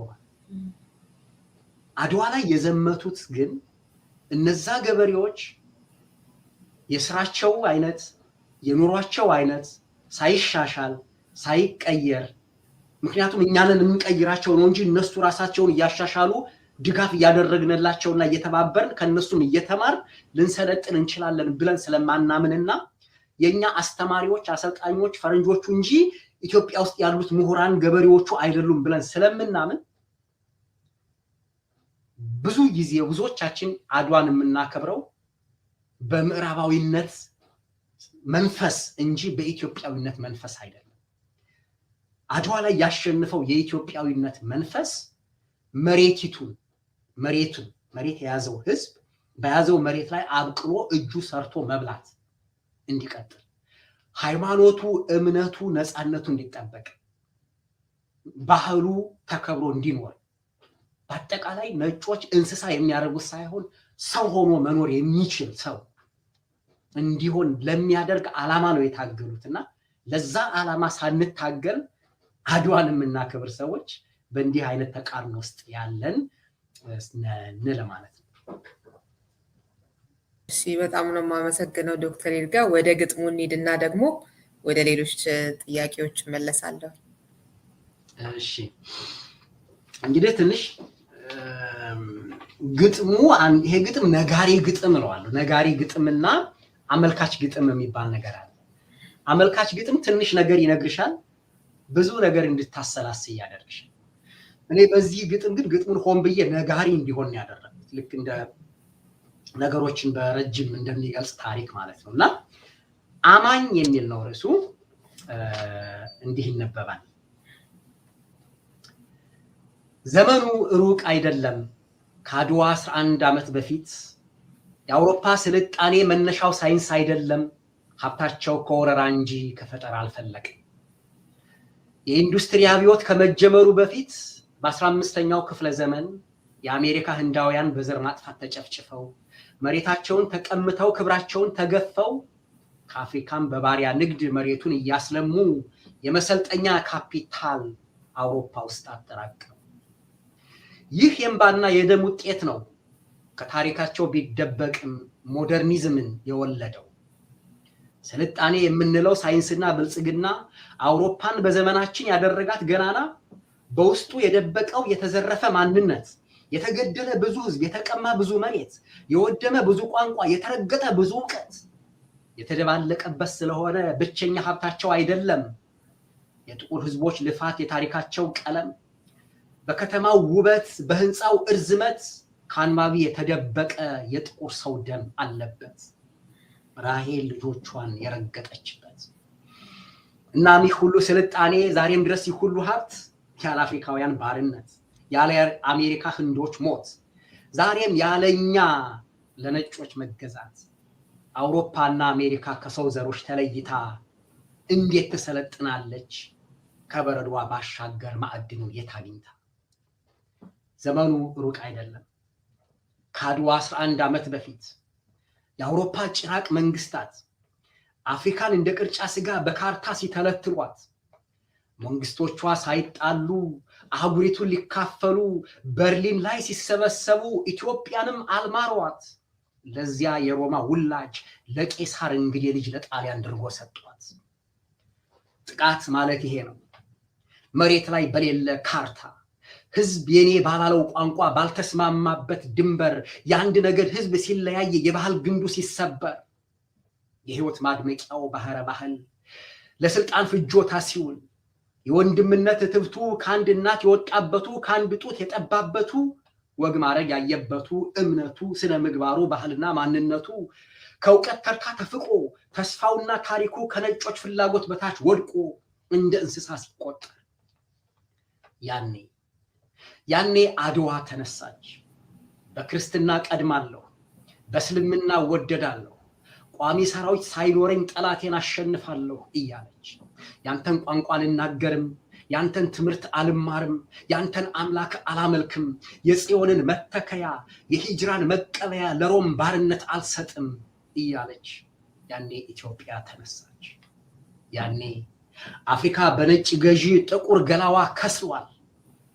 አድዋ ላይ የዘመቱት ግን እነዛ ገበሬዎች የስራቸው አይነት የኑሯቸው አይነት ሳይሻሻል ሳይቀየር፣ ምክንያቱም እኛንን የምንቀይራቸው ነው እንጂ እነሱ ራሳቸውን እያሻሻሉ ድጋፍ እያደረግንላቸውና እየተባበርን ከነሱም እየተማር ልንሰለጥን እንችላለን ብለን ስለማናምንና የኛ አስተማሪዎች አሰልጣኞች ፈረንጆቹ እንጂ ኢትዮጵያ ውስጥ ያሉት ምሁራን ገበሬዎቹ አይደሉም ብለን ስለምናምን ብዙ ጊዜ ብዙዎቻችን አድዋን የምናከብረው በምዕራባዊነት መንፈስ እንጂ በኢትዮጵያዊነት መንፈስ አይደለም። አድዋ ላይ ያሸነፈው የኢትዮጵያዊነት መንፈስ መሬት የያዘው ህዝብ በያዘው መሬት ላይ አብቅሎ እጁ ሰርቶ መብላት እንዲቀጥል፣ ሃይማኖቱ፣ እምነቱ፣ ነፃነቱ እንዲጠበቅ፣ ባህሉ ተከብሮ እንዲኖር፣ በአጠቃላይ ነጮች እንስሳ የሚያደርጉት ሳይሆን ሰው ሆኖ መኖር የሚችል ሰው እንዲሆን ለሚያደርግ ዓላማ ነው የታገሉትና ለዛ ዓላማ ሳንታገል አድዋን የምናከብር ሰዎች በእንዲህ አይነት ተቃርኖ ውስጥ ያለን ለማለት ነው። እሺ በጣም ነው የማመሰግነው ዶክተር ይርጋ። ወደ ግጥሙ እንሂድና ደግሞ ወደ ሌሎች ጥያቄዎች መለሳለሁ። እሺ እንግዲህ ትንሽ ግጥሙ ይሄ ግጥም ነጋሪ ግጥም እለዋለሁ። ነጋሪ ግጥምና አመልካች ግጥም የሚባል ነገር አለ። አመልካች ግጥም ትንሽ ነገር ይነግርሻል፣ ብዙ ነገር እንድታሰላስይ ያደርግሻል። እኔ በዚህ ግጥም ግን ግጥሙን ሆን ብዬ ነጋሪ እንዲሆን ያደረኩት ልክ እንደ ነገሮችን በረጅም እንደሚገልጽ ታሪክ ማለት ነውና አማኝ የሚል ነው ርዕሱ። እንዲህ ይነበባል። ዘመኑ ሩቅ አይደለም ከአድዋ 11 ዓመት በፊት የአውሮፓ ስልጣኔ መነሻው ሳይንስ አይደለም ሀብታቸው ከወረራ እንጂ ከፈጠራ አልፈለቀም። የኢንዱስትሪ አብዮት ከመጀመሩ በፊት በ15ኛው ክፍለ ዘመን የአሜሪካ ህንዳውያን በዘር ማጥፋት ተጨፍጭፈው መሬታቸውን ተቀምተው ክብራቸውን ተገፈው ከአፍሪካም በባሪያ ንግድ መሬቱን እያስለሙ የመሰልጠኛ ካፒታል አውሮፓ ውስጥ አጠራቀሙ። ይህ የእንባና የደም ውጤት ነው ከታሪካቸው ቢደበቅም ሞደርኒዝምን የወለደው። ስልጣኔ የምንለው ሳይንስና ብልጽግና አውሮፓን በዘመናችን ያደረጋት ገናና በውስጡ የደበቀው የተዘረፈ ማንነት፣ የተገደለ ብዙ ህዝብ፣ የተቀማ ብዙ መሬት፣ የወደመ ብዙ ቋንቋ፣ የተረገጠ ብዙ ዕውቀት የተደባለቀበት ስለሆነ ብቸኛ ሀብታቸው አይደለም የጥቁር ህዝቦች ልፋት የታሪካቸው ቀለም። በከተማው ውበት በህንፃው እርዝመት ከአንባቢ የተደበቀ የጥቁር ሰው ደም አለበት ራሄል ልጆቿን የረገጠችበት። እናም ይህ ሁሉ ስልጣኔ ዛሬም ድረስ ይህ ሁሉ ሀብት ያለ አፍሪካውያን ባርነት፣ ያለ አሜሪካ ህንዶች ሞት፣ ዛሬም ያለኛ ለነጮች መገዛት አውሮፓና አሜሪካ ከሰው ዘሮች ተለይታ እንዴት ተሰለጥናለች ከበረዷ ባሻገር ማዕድኑ የት አግኝታ። ዘመኑ ሩቅ አይደለም ከአድዋ 11 ዓመት በፊት የአውሮፓ ጭራቅ መንግስታት አፍሪካን እንደ ቅርጫ ስጋ በካርታ ሲተለትሏት መንግስቶቿ ሳይጣሉ አህጉሪቱን ሊካፈሉ በርሊን ላይ ሲሰበሰቡ ኢትዮጵያንም አልማሯት። ለዚያ የሮማ ውላጅ ለቄሳር እንግዴ ልጅ ለጣሊያን ድርጎ ሰጧት። ጥቃት ማለት ይሄ ነው። መሬት ላይ በሌለ ካርታ ህዝብ የኔ ባላለው ቋንቋ ባልተስማማበት ድንበር የአንድ ነገድ ህዝብ ሲለያየ የባህል ግንዱ ሲሰበር የህይወት ማድመቂያው ባህረ ባህል ለስልጣን ፍጆታ ሲውል የወንድምነት ትብቱ ከአንድ እናት የወጣበቱ ከአንድ ጡት የጠባበቱ ወግ ማረግ ያየበቱ እምነቱ ስነ ምግባሩ ባህልና ማንነቱ ከእውቀት ተርታ ተፍቆ ተስፋውና ታሪኩ ከነጮች ፍላጎት በታች ወድቆ እንደ እንስሳ ሲቆጠር ያኔ አድዋ ተነሳች። በክርስትና ቀድማለሁ፣ በእስልምና ወደዳለሁ፣ ቋሚ ሰራዊት ሳይኖረኝ ጠላቴን አሸንፋለሁ እያለች ያንተን ቋንቋ አልናገርም፣ ያንተን ትምህርት አልማርም፣ ያንተን አምላክ አላመልክም፣ የጽዮንን መተከያ የሂጅራን መቀበያ ለሮም ባርነት አልሰጥም እያለች ያኔ ኢትዮጵያ ተነሳች። ያኔ አፍሪካ በነጭ ገዢ ጥቁር ገላዋ ከስሏል።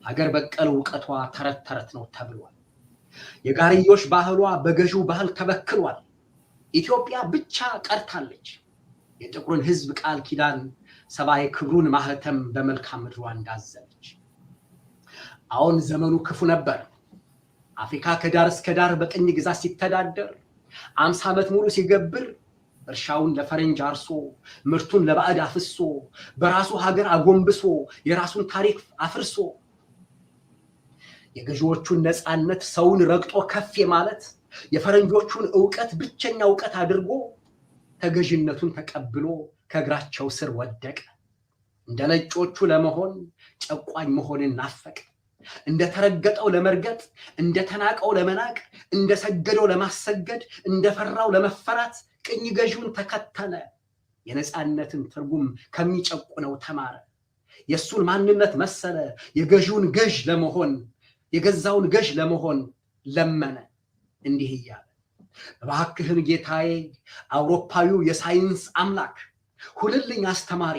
ሀገር በቀል ዕውቀቷ ተረት ተረት ነው ተብሏል። የጋርዮሽ ባህሏ በገዢው ባህል ተበክሏል። ኢትዮጵያ ብቻ ቀርታለች የጥቁርን ህዝብ ቃል ኪዳን ሰባይ ክብሩን ማህተም በመልካም ምድሯ እንዳዘለች። አሁን ዘመኑ ክፉ ነበር። አፍሪካ ከዳር እስከ ዳር በቅኝ ግዛት ሲተዳደር 50 ዓመት ሙሉ ሲገብር እርሻውን ለፈረንጅ አርሶ ምርቱን ለባዕድ አፍሶ በራሱ ሀገር አጎንብሶ የራሱን ታሪክ አፍርሶ የገዢዎቹን ነፃነት ሰውን ረግጦ ከፍ ማለት የፈረንጆቹን ዕውቀት ብቸኛ ዕውቀት አድርጎ ተገዥነቱን ተቀብሎ ከእግራቸው ስር ወደቀ። እንደ ነጮቹ ለመሆን ጨቋኝ መሆንን ናፈቀ። እንደተረገጠው ለመርገጥ፣ እንደተናቀው ለመናቅ፣ እንደሰገደው ለማሰገድ፣ እንደፈራው ለመፈራት ቅኝ ገዢውን ተከተለ። የነፃነትን ትርጉም ከሚጨቁነው ተማረ። የሱን ማንነት መሰለ የገዢውን ገዥ ለመሆን የገዛውን ገዥ ለመሆን ለመነ እንዲህ እያለ እባክህን ጌታዬ አውሮፓዊው የሳይንስ አምላክ ሁልልኝ አስተማሪ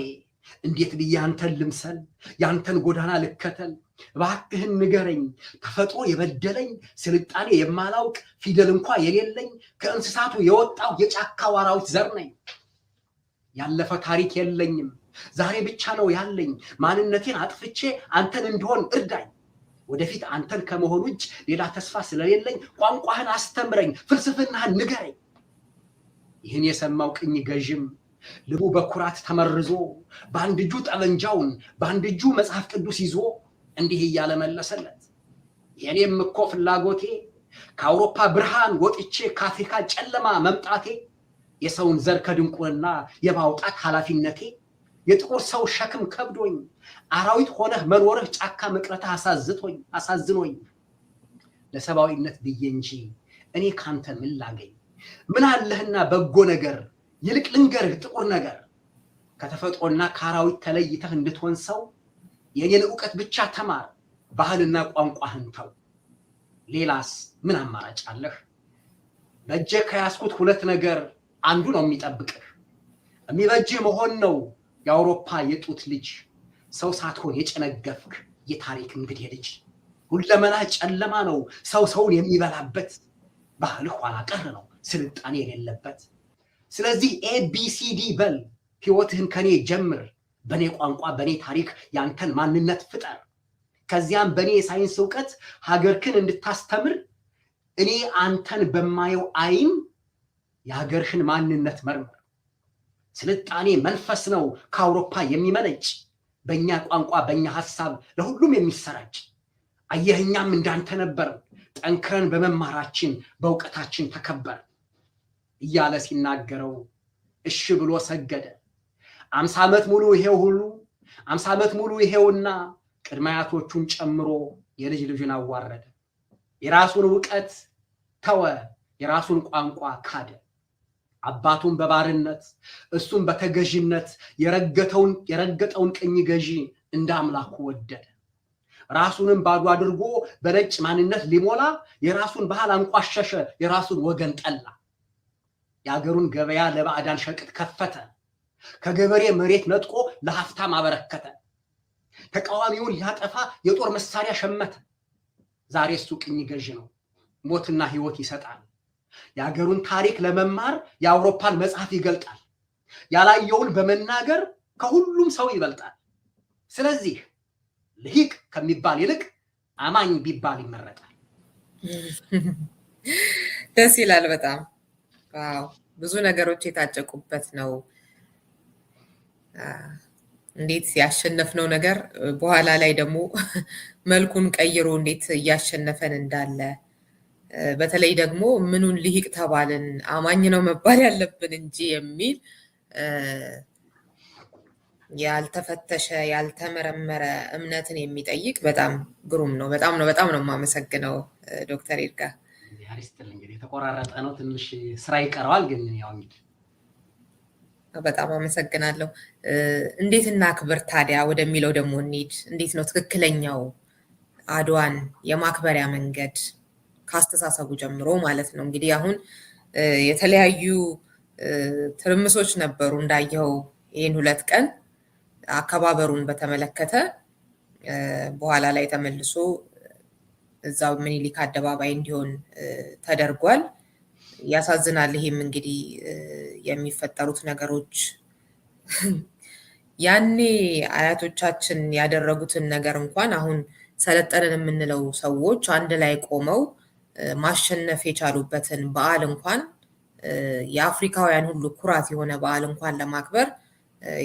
እንዴት ብዬ አንተን ልምሰል ያንተን ጎዳና ልከተል እባክህን ንገረኝ ተፈጥሮ የበደለኝ ስልጣኔ የማላውቅ ፊደል እንኳን የሌለኝ ከእንስሳቱ የወጣው የጫካ አራዊት ዘር ነኝ ያለፈ ታሪክ የለኝም ዛሬ ብቻ ነው ያለኝ ማንነቴን አጥፍቼ አንተን እንድሆን እርዳኝ ወደፊት አንተን ከመሆን ውጭ ሌላ ተስፋ ስለሌለኝ ቋንቋህን አስተምረኝ ፍልስፍናህን ንገረኝ ይህን የሰማው ቅኝ ገዥም ልቡ በኩራት ተመርዞ በአንድ እጁ ጠመንጃውን በአንድ እጁ መጽሐፍ ቅዱስ ይዞ እንዲህ እያለ መለሰለት የኔም እኮ ፍላጎቴ ከአውሮፓ ብርሃን ወጥቼ ከአፍሪካ ጨለማ መምጣቴ የሰውን ዘር ከድንቁርና የማውጣት ኃላፊነቴ የጥቁር ሰው ሸክም ከብዶኝ አራዊት ሆነህ መኖርህ ጫካ መቅረትህ አሳዝኖኝ ለሰብአዊነት ብዬ እንጂ እኔ ካንተ ምን ላገኝ ምን አለህና በጎ ነገር ይልቅ ልንገርህ ጥቁር ነገር ከተፈጥሮና ከአራዊት ተለይተህ እንድትሆን ሰው የኔን ዕውቀት ብቻ ተማር ባህልና ቋንቋህን ተው ሌላስ ምን አማራጭ አለህ በእጄ ከያዝኩት ሁለት ነገር አንዱ ነው የሚጠብቅህ የሚበጅህ መሆን ነው የአውሮፓ የጡት ልጅ ሰው ሳትሆን የጨነገፍክ የታሪክ እንግዲህ ልጅ ሁለመና ጨለማ ነው ሰውን የሚበላበት ባህል ኋላ ቀር ነው ስልጣኔ የሌለበት ስለዚህ ኤቢሲዲ በል ህይወትህን ከኔ ጀምር በኔ ቋንቋ በኔ ታሪክ ያንተን ማንነት ፍጠር ከዚያም በኔ ሳይንስ ዕውቀት ሀገርክን እንድታስተምር እኔ አንተን በማየው አይን የሀገርሽን ማንነት መርምር ስልጣኔ መንፈስ ነው ከአውሮፓ የሚመነጭ በእኛ ቋንቋ በእኛ ሐሳብ ለሁሉም የሚሰራጭ አየህኛም እንዳንተ ነበር ጠንክረን በመማራችን በእውቀታችን ተከበር እያለ ሲናገረው እሺ ብሎ ሰገደ 50 ዓመት ሙሉ ይሄው ሁሉ 50 ዓመት ሙሉ ይሄውና ቅድማያቶቹን ጨምሮ የልጅ ልጁን አዋረደ የራሱን ዕውቀት ተወ የራሱን ቋንቋ ካደ አባቱን በባርነት እሱን በተገዥነት የረገጠውን ቅኝ ገዢ እንደ አምላኩ ወደደ ራሱንም ባዶ አድርጎ በነጭ ማንነት ሊሞላ የራሱን ባህል አንቋሸሸ የራሱን ወገን ጠላ የአገሩን ገበያ ለባዕዳን ሸቅጥ ከፈተ ከገበሬ መሬት ነጥቆ ለሀብታም አበረከተ ተቃዋሚውን ሊያጠፋ የጦር መሳሪያ ሸመተ ዛሬ እሱ ቅኝ ገዢ ነው ሞትና ህይወት ይሰጣል የአገሩን ታሪክ ለመማር የአውሮፓን መጽሐፍ ይገልጣል ያላየውን በመናገር ከሁሉም ሰው ይበልጣል ስለዚህ ልሂቅ ከሚባል ይልቅ አማኝ ቢባል ይመረጣል ደስ ይላል በጣም ዋው ብዙ ነገሮች የታጨቁበት ነው እንዴት ያሸነፍነው ነገር በኋላ ላይ ደግሞ መልኩን ቀይሮ እንዴት እያሸነፈን እንዳለ በተለይ ደግሞ ምኑን ልሂቅ ተባልን አማኝ ነው መባል ያለብን እንጂ የሚል ያልተፈተሸ ያልተመረመረ እምነትን የሚጠይቅ በጣም ግሩም ነው በጣም ነው የማመሰግነው ዶክተር ይርጋ ያሪስትል እንግዲህ ተቆራረጠ ነው ትንሽ ስራ ይቀራል ግን ያው እንግዲህ በጣም አመሰግናለሁ እንዴት እናክብር ታዲያ ወደሚለው ደግሞ እንሂድ እንዴት ነው ትክክለኛው አድዋን የማክበሪያ መንገድ ካስተሳሰቡ ጀምሮ ማለት ነው እንግዲህ አሁን የተለያዩ ትርምሶች ነበሩ እንዳየው ይሄን 2 ቀን አከባበሩን በተመለከተ በኋላ ላይ ተመልሶ እዛው ምኒልክ አደባባይ እንዲሆን ተደርጓል ያሳዝናል ይሄም እንግዲህ የሚፈጠሩት ነገሮች ያኔ አያቶቻችን ያደረጉትን ነገር እንኳን አሁን ሰለጠንን የምንለው ሰዎች አንድ ላይ ቆመው ማሸነፍ የቻሉበትን በዓል እንኳን የአፍሪካውያን ሁሉ ኩራት የሆነ በዓል እንኳን ለማክበር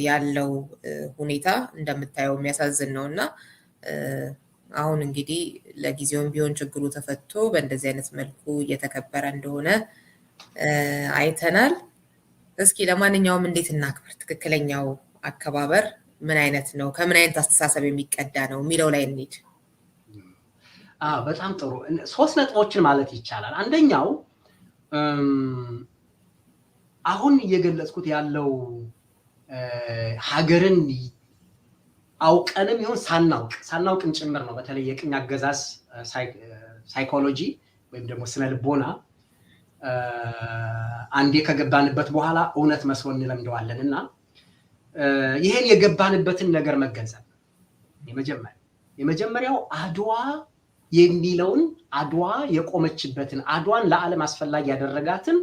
ያለው ሁኔታ እንደምታየው የሚያሳዝን ነውና አሁን እንግዲህ ለጊዜውም ቢሆን ችግሩ ተፈቶ በእንደዚህ አይነት መልኩ እየተከበረ እንደሆነ አይተናል እስኪ ለማንኛውም እንዴት እናክብር ትክክለኛው አከባበር ምን አይነት ነው ከምን አይነት አስተሳሰብ የሚቀዳ ነው የሚለው ላይ እንሂድ በጣም ጥሩ 3 ነጥቦችን ማለት ይቻላል አንደኛው አሁን እየገለጽኩት ያለው ሀገርን አውቀንም ይሁን ሳናውቅን ጭምር ነው በተለይ የቅኝ አገዛዝ ሳይኮሎጂ ወይም ደግሞ ስነ ልቦና አንዴ ከገባንበት በኋላ እውነት መስሎን እንለምደዋለንና ይሄን የገባንበትን ነገር መገንዘብ የመጀመሪያ የመጀመሪያው አድዋ የሚለውን አድዋ የቆመችበትን አድዋን ለዓለም አስፈላጊ ያደረጋትን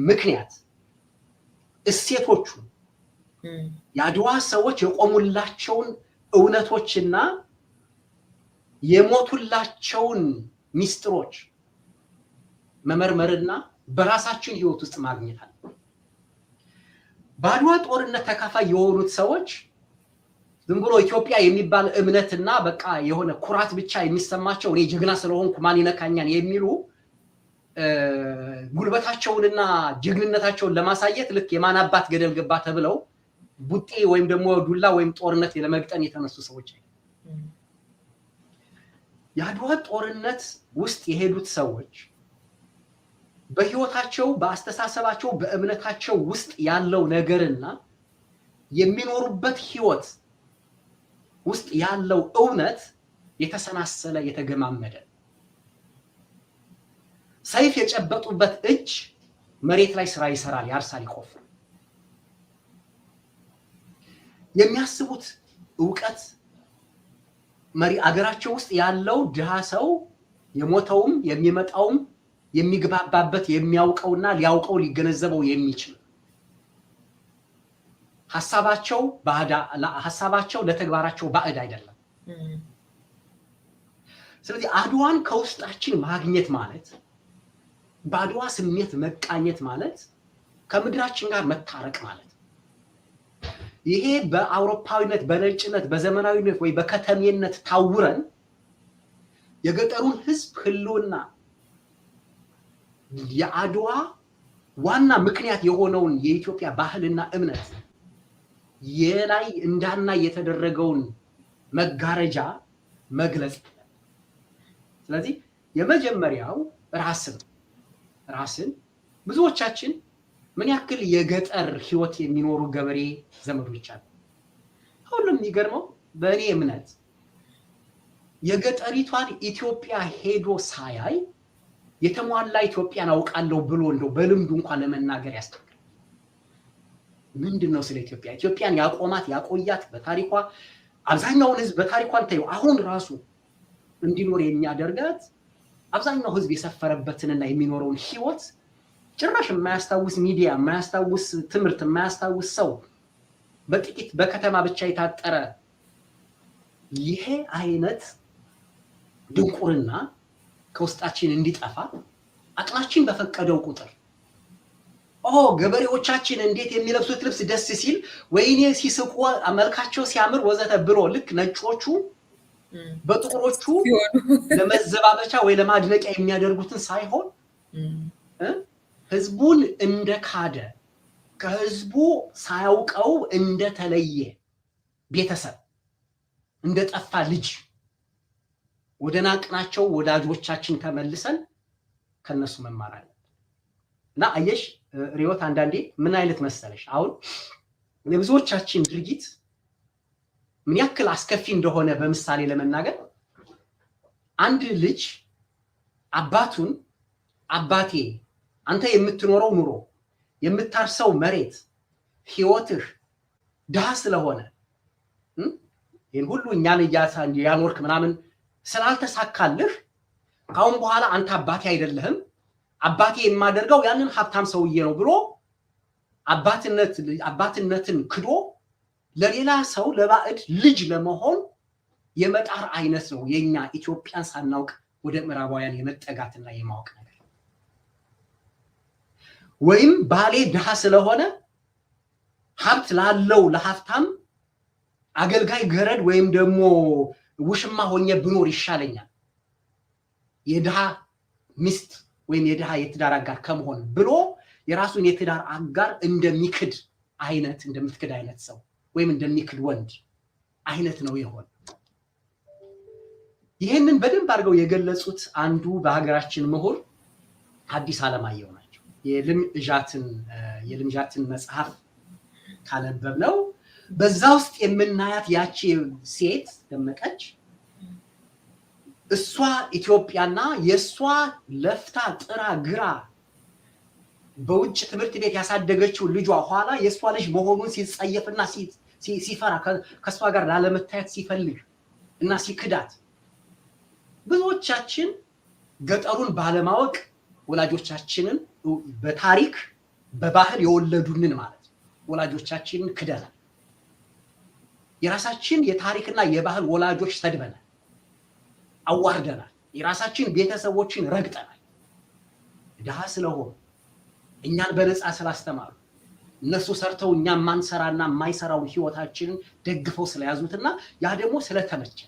ምክንያት እሴቶቹ የአድዋ ሰዎች የቆሙላቸውን እውነቶችና የሞቱላቸውን ሚስጥሮች መመርመርና በራሳችን ህይወት ውስጥ ማግኘት አለ። በአድዋ ጦርነት ተካፋይ የሆኑት ሰዎች ዝም ብሎ ኢትዮጵያ የሚባል እምነትና በቃ የሆነ ኩራት ብቻ የሚሰማቸው እኔ ጀግና ስለሆንኩ ማን ይነካኛል የሚሉ ጉልበታቸውንና ጀግንነታቸውን ለማሳየት ልክ የማን አባት ገደል ገባ ተብለው ቡጤ ወይም ደግሞ ዱላ ወይም ጦርነት ለመግጠም የተነሱ ሰዎች የአድዋ ጦርነት ውስጥ የሄዱት ሰዎች በህይወታቸው በአስተሳሰባቸው በእምነታቸው ውስጥ ያለው ነገርና የሚኖሩበት ህይወት ውስጥ ያለው እውነት የተሰናሰለ የተገማመደ ሰይፍ የጨበጡበት እጅ መሬት ላይ ስራ ይሰራል ያርሳል ይቆፍራል የሚያስቡት ዕውቀት መሪ አገራቸው ውስጥ ያለው ድሃ ሰው የሞተውም የሚመጣውም የሚግባባበት የሚያውቀውና ሊያውቀው ሊገነዘበው የሚችል ሐሳባቸው ለተግባራቸው ባዕድ አይደለም። ስለዚህ አድዋን ከውስጣችን ማግኘት ማለት በአድዋ ስሜት መቃኘት ማለት ከምድራችን ጋር መታረቅ ማለት ይሄ በአውሮፓዊነት በነጭነት በዘመናዊነት ወይ በከተሜነት ታውረን የገጠሩን ህዝብ ህልውና የአድዋ ዋና ምክንያት የሆነውን የኢትዮጵያ ባህልና እምነት የላይ እንዳና የተደረገውን መጋረጃ መግለጽ። ስለዚህ የመጀመሪያው ራስን ብዙዎቻችን ምን ያክል የገጠር ህይወት የሚኖሩ ገበሬ ዘመዶች አሉ። ሁሉም የሚገርመው በእኔ እምነት የገጠሪቷን ኢትዮጵያ ሄዶ ሳያይ የተሟላ ኢትዮጵያን አውቃለሁ ብሎ እንደው በልምዱ እንኳን ለመናገር ያስቸግራል። ምንድነው ስለ ኢትዮጵያን ያቆማት ያቆያት በታሪኳ አብዛኛውን ህዝብ በታሪኳን ታዩ አሁን ራሱ እንዲኖር የሚያደርጋት አብዛኛው ህዝብ የሰፈረበትንና የሚኖረውን ህይወት ጭራሽ የማያስታውስ ሚዲያ የማያስታውስ ትምህርት የማያስታውስ ሰው በጥቂት በከተማ ብቻ የታጠረ ይሄ አይነት ድንቁርና ከውስጣችን እንዲጠፋ አቅማችን በፈቀደው ቁጥር ገበሬዎቻችን እንዴት የሚለብሱት ልብስ ደስ ሲል ወይኔ ሲስቁ መልካቸው ሲያምር ወዘተ ብሎ ልክ ነጮቹ በጥቁሮቹ ለመዘባበቻ ወይ ለማድነቂያ የሚያደርጉትን ሳይሆን ህዝቡን እንደካደ ከህዝቡ ሳያውቀው እንደተለየ ቤተሰብ እንደጠፋ ልጅ ወደ ናቅናቸው ወዳጆቻችን ተመልሰን ከነሱ መማር አለብን። እና አየሽ ሪዮት አንዳንዴ ምን አይነት መሰለሽ አሁን የብዙዎቻችን ድርጊት ምን ያክል አስከፊ እንደሆነ በምሳሌ ለመናገር አንድ ልጅ አባቱን አባቴ አንተ የምትኖረው ኑሮ የምታርሰው መሬት ህይወትህ ድሃ ስለሆነ ይሄን ሁሉ እኛን ያኖርክ ምናምን ስላልተሳካልህ ካሁን በኋላ አንተ አባቴ አይደለህም አባቴ የማደርገው ያንን ሀብታም ሰውዬ ነው ብሎ አባትነትን ክዶ ለሌላ ሰው ለባዕድ ልጅ ለመሆን የመጣር አይነት ነው የኛ ኢትዮጵያን ሳናውቅ ወደ ምዕራባውያን የመጠጋትና የማወቅ ነገር። ወይም ባሌ ድሃ ስለሆነ ሀብት ላለው ለሀብታም አገልጋይ ገረድ ወይም ደግሞ ውሽማ ሆኜ ብኖር ይሻለኛል የድሃ ሚስት ወይም የድሃ የትዳር አጋር ከመሆን ብሎ የራሱን የትዳር አጋር እንደሚክድ አይነት ሰው ወይም እንደሚክድ ወንድ አይነት ነው ይሆን። ይሄንን በደንብ አድርገው የገለጹት አንዱ በሀገራችን ምሁር ሐዲስ ዓለማየሁ ናቸው። የልምዣትን መጽሐፍ ካነበብነው በዛ ውስጥ የምናያት ያቺ ሴት ደመቀች እሷ ኢትዮጵያና የሷ ለፍታ ጥራ ግራ በውጭ ትምህርት ቤት ያሳደገችው ልጇ ኋላ የሷ ልጅ መሆኑን ሲጸየፍና ሲፈራ ከሷ ጋር ላለመታየት ሲፈልግ እና ሲክዳት ብዙዎቻችን ገጠሩን ባለማወቅ ወላጆቻችንን በታሪክ በባህል የወለዱንን ማለት ወላጆቻችንን ክደናል። የራሳችን የታሪክና የባህል ወላጆች ሰድበናል፣ አዋርደናል። የራሳችን ቤተሰቦችን ረግጠናል። ድሃ ስለሆኑ እኛን በነፃ ስላስተማሩ እነሱ ሰርተው እኛ ማንሰራና ማይሰራውን ህይወታችንን ደግፈው ስለያዙትና ያ ደግሞ ስለተመቸ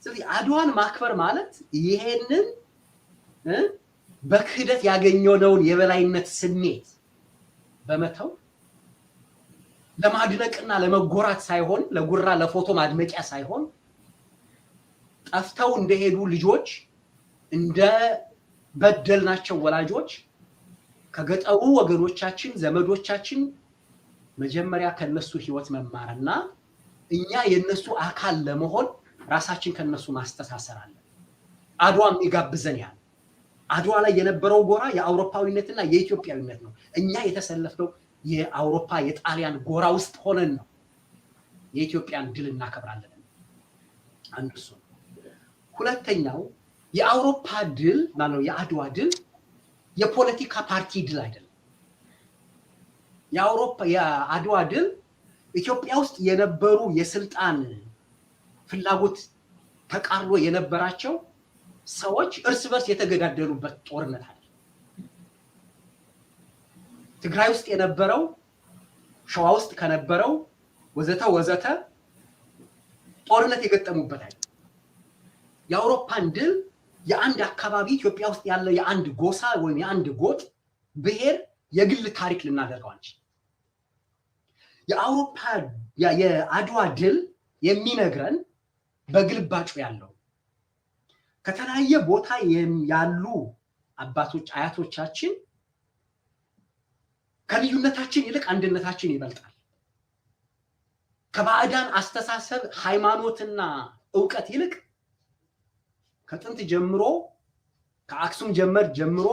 ስለዚህ አድዋን ማክበር ማለት ይሄንን በክህደት ያገኘውን የበላይነት ስሜት በመተው ለማድነቅና ለመጎራት ሳይሆን ለጉራ ለፎቶ ማድመቂያ ሳይሆን ጠፍተው እንደሄዱ ልጆች እንደ በደልናቸው ወላጆች ከገጠሩ ወገኖቻችን ዘመዶቻችን መጀመሪያ ከነሱ ህይወት መማርና እኛ የነሱ አካል ለመሆን ራሳችን ከነሱ ማስተሳሰር አለ። አድዋ የሚጋብዘን ያ አድዋ ላይ የነበረው ጎራ የአውሮፓዊነትና የኢትዮጵያዊነት ነው። እኛ የተሰለፍነው የአውሮፓ የጣሊያን ጎራ ውስጥ ሆነን ነው የኢትዮጵያን ድል እናከብራለን። አንዱ እሱ። ሁለተኛው የአውሮፓ ድል ማለት የአድዋ ድል የፖለቲካ ፓርቲ ድል አይደለም። የአድዋ ድል ኢትዮጵያ ውስጥ የነበሩ የስልጣን ፍላጎት ተቃርሎ የነበራቸው ሰዎች እርስ በርስ የተገዳደሉበት ጦርነት አለ። ትግራይ ውስጥ የነበረው ሸዋ ውስጥ ከነበረው ወዘተ ጦርነት የገጠሙበት አይደል። የአውሮፓን ድል የአንድ አካባቢ ኢትዮጵያ ውስጥ ያለ የአንድ ጎሳ ወይም የአንድ ጎጥ ብሔር የግል ታሪክ ልናደርገው አንችልም። የአድዋ ድል የሚነግረን በግልባጩ ያለው ከተለያየ ቦታ ያሉ አባቶች አያቶቻችን ከልዩነታችን ይልቅ አንድነታችን ይበልጣል። ከባዕዳን አስተሳሰብ ሃይማኖትና ዕውቀት ይልቅ ከጥንት ጀምሮ ከአክሱም ጀምሮ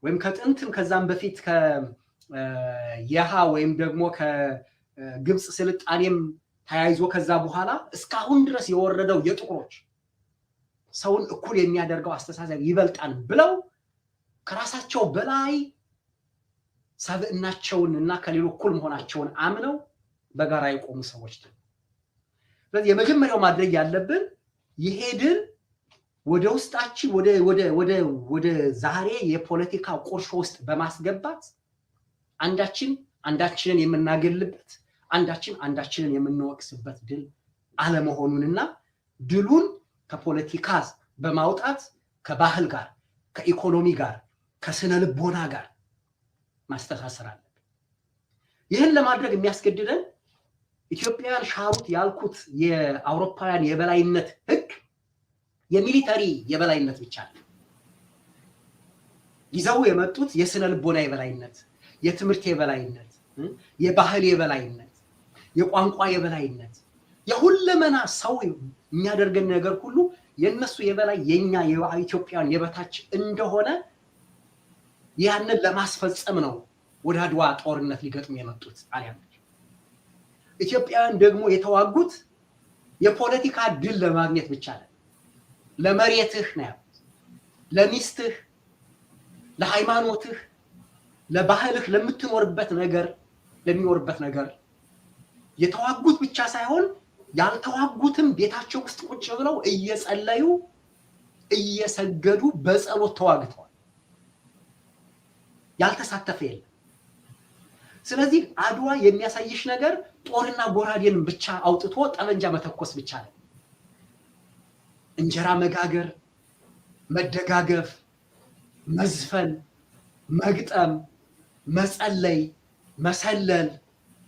ወይም ከጥንትም ከዛም በፊት ከየሃ ወይም ደግሞ ከግብጽ ስልጣኔም ተያይዞ ከዛ በኋላ እስካሁን ድረስ የወረደው የጥቁሮች ሰውን እኩል የሚያደርገው አስተሳሰብ ይበልጣል ብለው ከራሳቸው በላይ ሰብእናቸውንና ከሌሎች እኩል መሆናቸውን አምነው በጋራ የቆሙ ሰዎች ናቸው። ስለዚህ የመጀመሪያው ማድረግ ያለብን ይሄ ድል ወደ ውስጣችን ወደ ዛሬ የፖለቲካ ቁርሾ ውስጥ በማስገባት አንዳችንን የምናገልበት አንዳችንን የምንወቅስበት ድል አለመሆኑንና ድሉን ከፖለቲካ በማውጣት ከባህል ጋር ከኢኮኖሚ ጋር ከስነ ልቦና ጋር ማስተሳሰር አለብን። ይህን ለማድረግ የሚያስገድደን ኢትዮጵያውያን ሻሩት ያልኩት የአውሮፓውያን የበላይነት ህግ የሚሊተሪ የበላይነት ብቻ ነው። ይዘው የመጡት የስነ ልቦና የበላይነት፣ የትምህርት የበላይነት፣ የባህል የበላይነት፣ የቋንቋ የበላይነት፣ የሁለመና ሰው የሚያደርገን ነገር ሁሉ የነሱ የበላይ የኛ የኢትዮጵያን የበታች እንደሆነ ያንን ለማስፈጸም ነው ወደ አድዋ ጦርነት ሊገጥሙ የመጡት ጣሊያኖች። ኢትዮጵያውያን ደግሞ የተዋጉት የፖለቲካ ድል ለማግኘት ብቻ ነው። ለመሬትህ ነው፣ ለሚስትህ፣ ለሃይማኖትህ፣ ለባህልህ፣ ለምትኖርበት ነገር የተዋጉት ብቻ ሳይሆን ያልተዋጉትም ቤታቸው ውስጥ ቁጭ ብለው እየጸለዩ እየሰገዱ በጸሎት ተዋግተዋል። ያልተሳተፈ የለም። ስለዚህ አድዋ የሚያሳይሽ ነገር ጦርና ጎራዴን ብቻ አውጥቶ ጠመንጃ መተኮስ ብቻ ነው። እንጀራ መጋገር፣ መደጋገፍ፣ መዝፈን፣ መግጠም፣ መጸለይ፣ መሰለል፣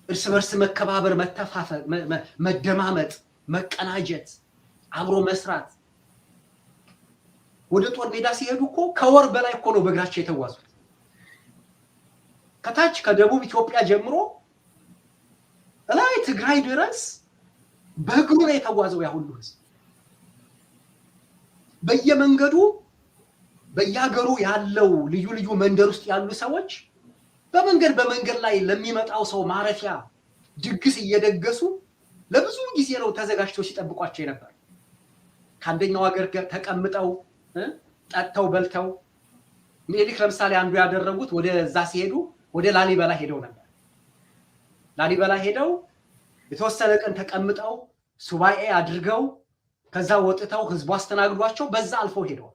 እርስ በርስ መከባበር፣ መተፋፈር፣ መደማመጥ፣ መቀናጀት፣ አብሮ መስራት። ወደ ጦር ሜዳ ሲሄዱ እኮ ከወር በላይ እኮ ነው በእግራቸው የተጓዙት። ከታች ከደቡብ ኢትዮጵያ ጀምሮ ላይ ትግራይ ድረስ በእግሩ ነው የተጓዘው ያ ሁሉ ህዝብ። በየመንገዱ በየሀገሩ ያለው ልዩ መንደር ውስጥ ያሉ ሰዎች በመንገድ ላይ ለሚመጣው ሰው ማረፊያ ድግስ እየደገሱ ለብዙ ጊዜ ነው ተዘጋጅተው ሲጠብቋቸው ነበር። ከአንደኛው ሀገር ተቀምጠው ጠጥተው በልተው ምኒልክ ለምሳሌ አንዱ ያደረጉት ወደዛ ሲሄዱ ወደ ላሊበላ ሄደው ነበር። ላሊበላ ሄደው የተወሰነ ቀን ተቀምጠው ሱባኤ አድርገው ከዛ ወጥተው ህዝቡ አስተናግዷቸው በዛ አልፈው ሄደው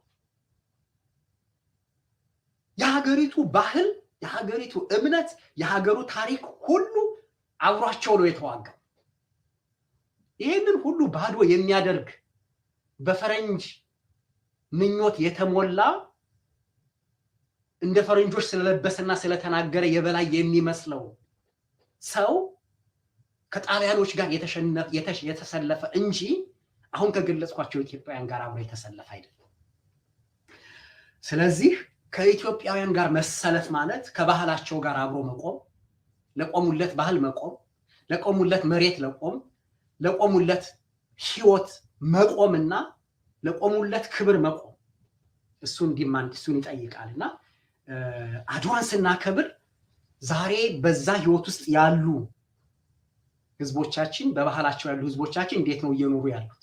የሀገሪቱ ባህል፣ የሀገሪቱ እምነት፣ የሀገሩ ታሪክ ሁሉ አብሯቸው ነው የተዋጋው። ይሄንን ሁሉ ባዶ የሚያደርግ በፈረንጅ ምኞት የተሞላ እንደ ፈረንጆች ስለለበሰና ስለተናገረ የበላይ የሚመስለው ሰው ከጣሊያኖች ጋር የተሰለፈ እንጂ አሁን ከገለጽኳቸው ኢትዮጵያውያን ጋር አብሮ የተሰለፈ አይደለም። ስለዚህ ከኢትዮጵያውያን ጋር መሰለፍ ማለት ከባህላቸው ጋር አብሮ መቆም፣ ለቆሙለት ባህል መቆም፣ ለቆሙለት መሬት ለቆሙለት ህይወት መቆምና ለቆሙለት ክብር መቆም እሱን ይጠይቃልና አድዋን ስናከብር ዛሬ በዛ ህይወት ውስጥ ያሉ ህዝቦቻችን፣ በባህላቸው ያሉ ህዝቦቻችን እንዴት ነው እየኖሩ ያሉት?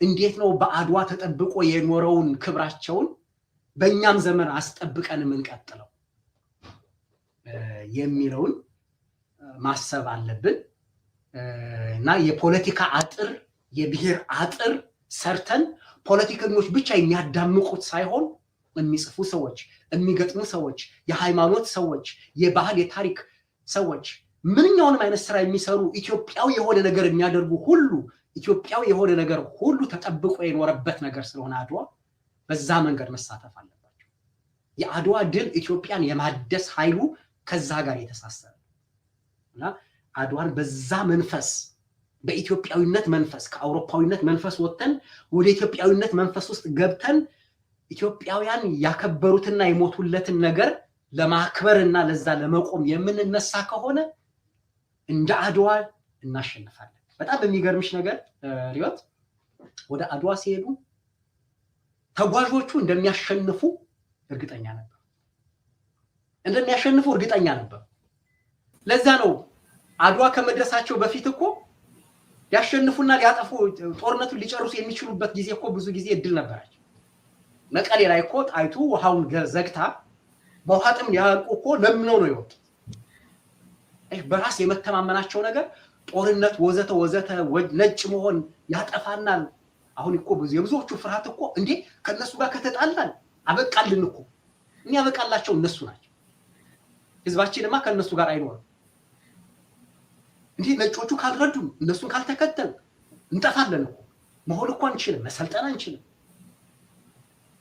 እንዴት ነው በአድዋ ተጠብቆ የኖረውን ክብራቸውን በእኛም ዘመን አስጠብቀን የምንቀጥለው የሚለውን ማሰብ አለብን እና የፖለቲካ አጥር፣ የብሔር አጥር ሰርተን ፖለቲከኞች ብቻ የሚያዳምቁት ሳይሆን የሚጽፉ ሰዎች፣ የሚገጥሙ ሰዎች፣ የሃይማኖት ሰዎች፣ የባህል የታሪክ ሰዎች፣ ምንኛውንም አይነት ስራ የሚሰሩ ኢትዮጵያዊ የሆነ ነገር የሚያደርጉ ሁሉ ኢትዮጵያዊ የሆነ ነገር ሁሉ ተጠብቆ የኖረበት ነገር ስለሆነ አድዋ በዛ መንገድ መሳተፍ አለባቸው። የአድዋ ድል ኢትዮጵያን የማደስ ኃይሉ ከዛ ጋር የተሳሰረ እና አድዋን በዛ መንፈስ በኢትዮጵያዊነት መንፈስ ከአውሮፓዊነት መንፈስ ወጥተን ወደ ኢትዮጵያዊነት መንፈስ ውስጥ ገብተን ኢትዮጵያውያን ያከበሩትና የሞቱለትን ነገር ለማክበርና ለዛ ለመቆም የምንነሳ ከሆነ እንደ አድዋ እናሸንፋለን። በጣም የሚገርምሽ ነገር ሪዮት ወደ አድዋ ሲሄዱ ተጓዦቹ እንደሚያሸንፉ እርግጠኛ ነበር። ለዛ ነው አድዋ ከመድረሳቸው በፊት እኮ ሊያሸንፉና ሊያጠፉ ጦርነቱን ሊጨርሱ የሚችሉበት ጊዜ እኮ ብዙ ጊዜ እድል ነበራቸው። መቀሌ ላይ እኮ ጣይቱ ውሃውን ዘግታ በውሃ ጥም ያልቁ እኮ ለምነው ነው የወጡት። በራስ የመተማመናቸው ነገር ጦርነት ወዘተ ነጭ መሆን ያጠፋናል። አሁን እኮ የብዙዎቹ ፍርሃት እኮ እንዴ ከነሱ ጋር ከተጣላን አበቃልን እኮ የሚያበቃላቸው እነሱ ናቸው። ህዝባችንማ ከነሱ ጋር አይኖርም። እንዴ ነጮቹ ካልረዱን እነሱን ካልተከተል እንጠፋለን እኮ መሆን እኮ አንችልም፣ መሰልጠን አንችልም።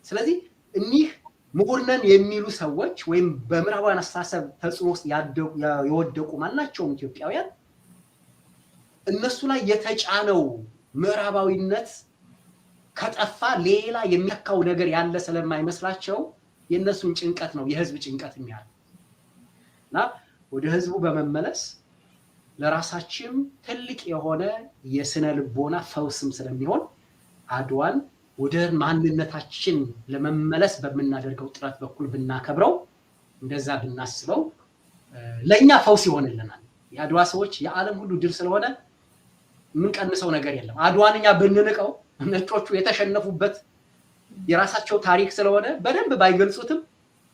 ስለዚህ እኒህ ምሁርነን የሚሉ ሰዎች ወይም በምዕራባውያን አስተሳሰብ ተጽዕኖ ውስጥ የወደቁ ማናቸውም ኢትዮጵያውያን እነሱ ላይ የተጫነው ምዕራባዊነት ከጠፋ ሌላ የሚያካው ነገር ያለ ስለማይመስላቸው የነሱን ጭንቀት ነው የህዝብ ጭንቀት የሚያለው እና ወደ ህዝቡ በመመለስ ለራሳችን ትልቅ የሆነ የስነ ልቦና ፈውስም ስለሚሆን አድዋን ወደ ማንነታችን ለመመለስ በምናደርገው ጥረት በኩል ብናከብረው እንደዛ ብናስበው ለኛ ፈውስ ይሆንልናል። የአድዋ ሰዎች የዓለም ሁሉ ድል ስለሆነ የምንቀንሰው ነገር የለም። አድዋንኛ ብንንቀው ነጮቹ የተሸነፉበት የራሳቸው ታሪክ ስለሆነ በደንብ ባይገልጹትም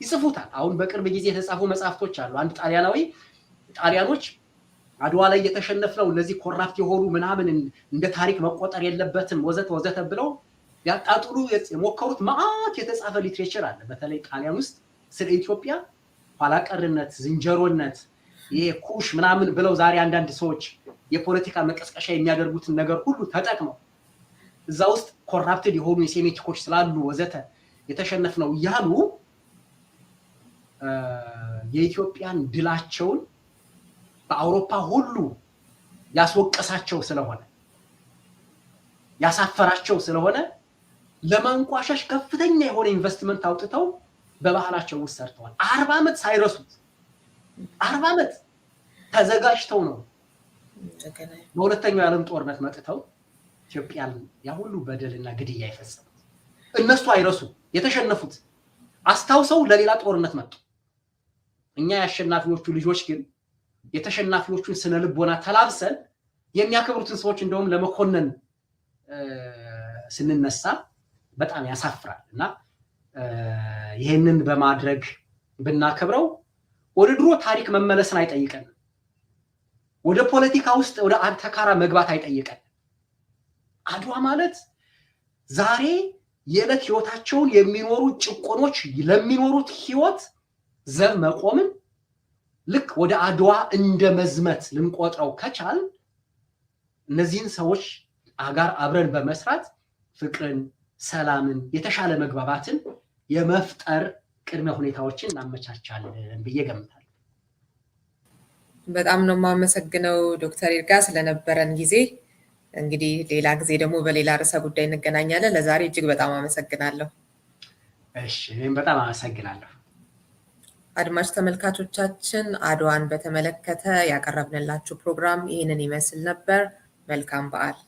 ይጽፉታል። አሁን በቅርብ ጊዜ የተጻፉ መጽሐፍቶች አሉ። አንድ ጣሊያኖች አድዋ ላይ የተሸነፍነው እነዚህ ኮራፕት የሆኑ ምናምን እንደ ታሪክ መቆጠር የለበትም ወዘተ ብለው ያጣጥሉ የሞከሩት ማአት የተጻፈ ሊትሬቸር አለ። በተለይ ጣሊያን ውስጥ ስለ ኢትዮጵያ ኋላቀርነት፣ ዝንጀሮነት፣ የኩሽ ምናምን ብለው ዛሬ አንዳንድ ሰዎች የፖለቲካ መቀስቀሻ የሚያደርጉትን ነገር ሁሉ ተጠቅመው እዛ ውስጥ ኮራፕትድ የሆኑ የሴሜቲኮች ስላሉ ወዘተ የተሸነፍነው እያሉ የኢትዮጵያን ድላቸውን በአውሮፓ ሁሉ ያስወቀሳቸው ስለሆነ ያሳፈራቸው ስለሆነ ለማንቋሸሽ ከፍተኛ የሆነ ኢንቨስትመንት አውጥተው በባህላቸው ውስጥ ሰርተዋል። 40 ዓመት ሳይረሱት 40 ዓመት ተዘጋጅተው ነው በሁለተኛው የዓለም ጦርነት መጥተው ኢትዮጵያን ያ ሁሉ በደልና ግድያ የፈጸሙት። እነሱ አይረሱ የተሸነፉት አስታውሰው ለሌላ ጦርነት መጡ። እኛ ያሸናፊዎቹ ልጆች ግን የተሸናፊዎቹን ስነ ልቦና ተላብሰን የሚያከብሩትን ሰዎች እንደውም ለመኮነን ስንነሳ በጣም ያሳፍራል እና ይሄንን በማድረግ ብናከብረው ወደ ድሮ ታሪክ መመለስን አይጠይቀንም። ወደ ፖለቲካ ውስጥ ወደ አተካራ መግባት አይጠይቀንም። አድዋ ማለት ዛሬ የዕለት ህይወታቸውን የሚኖሩ ጭቆኖች ለሚኖሩት ህይወት ዘብ መቆምን ልክ ወደ አድዋ እንደ መዝመት ልንቆጥረው ከቻል እነዚህን ሰዎች ጋር አብረን በመስራት ፍቅርን፣ ሰላምን፣ የተሻለ መግባባትን የመፍጠር ቅድመ ሁኔታዎችን እናመቻቻለን ብዬ ገምታለሁ። በጣም ነው የማመሰግነው ዶክተር ይርጋ ስለነበረን ጊዜ። እንግዲህ ሌላ ጊዜ ደግሞ በሌላ ርዕሰ ጉዳይ እንገናኛለን። ለዛሬ እጅግ በጣም አመሰግናለሁ። እሺ፣ እኔም በጣም አመሰግናለሁ። አድማጭ ተመልካቾቻችን አድዋን በተመለከተ ያቀረብንላችሁ ፕሮግራም ይህንን ይመስል ነበር። መልካም በዓል።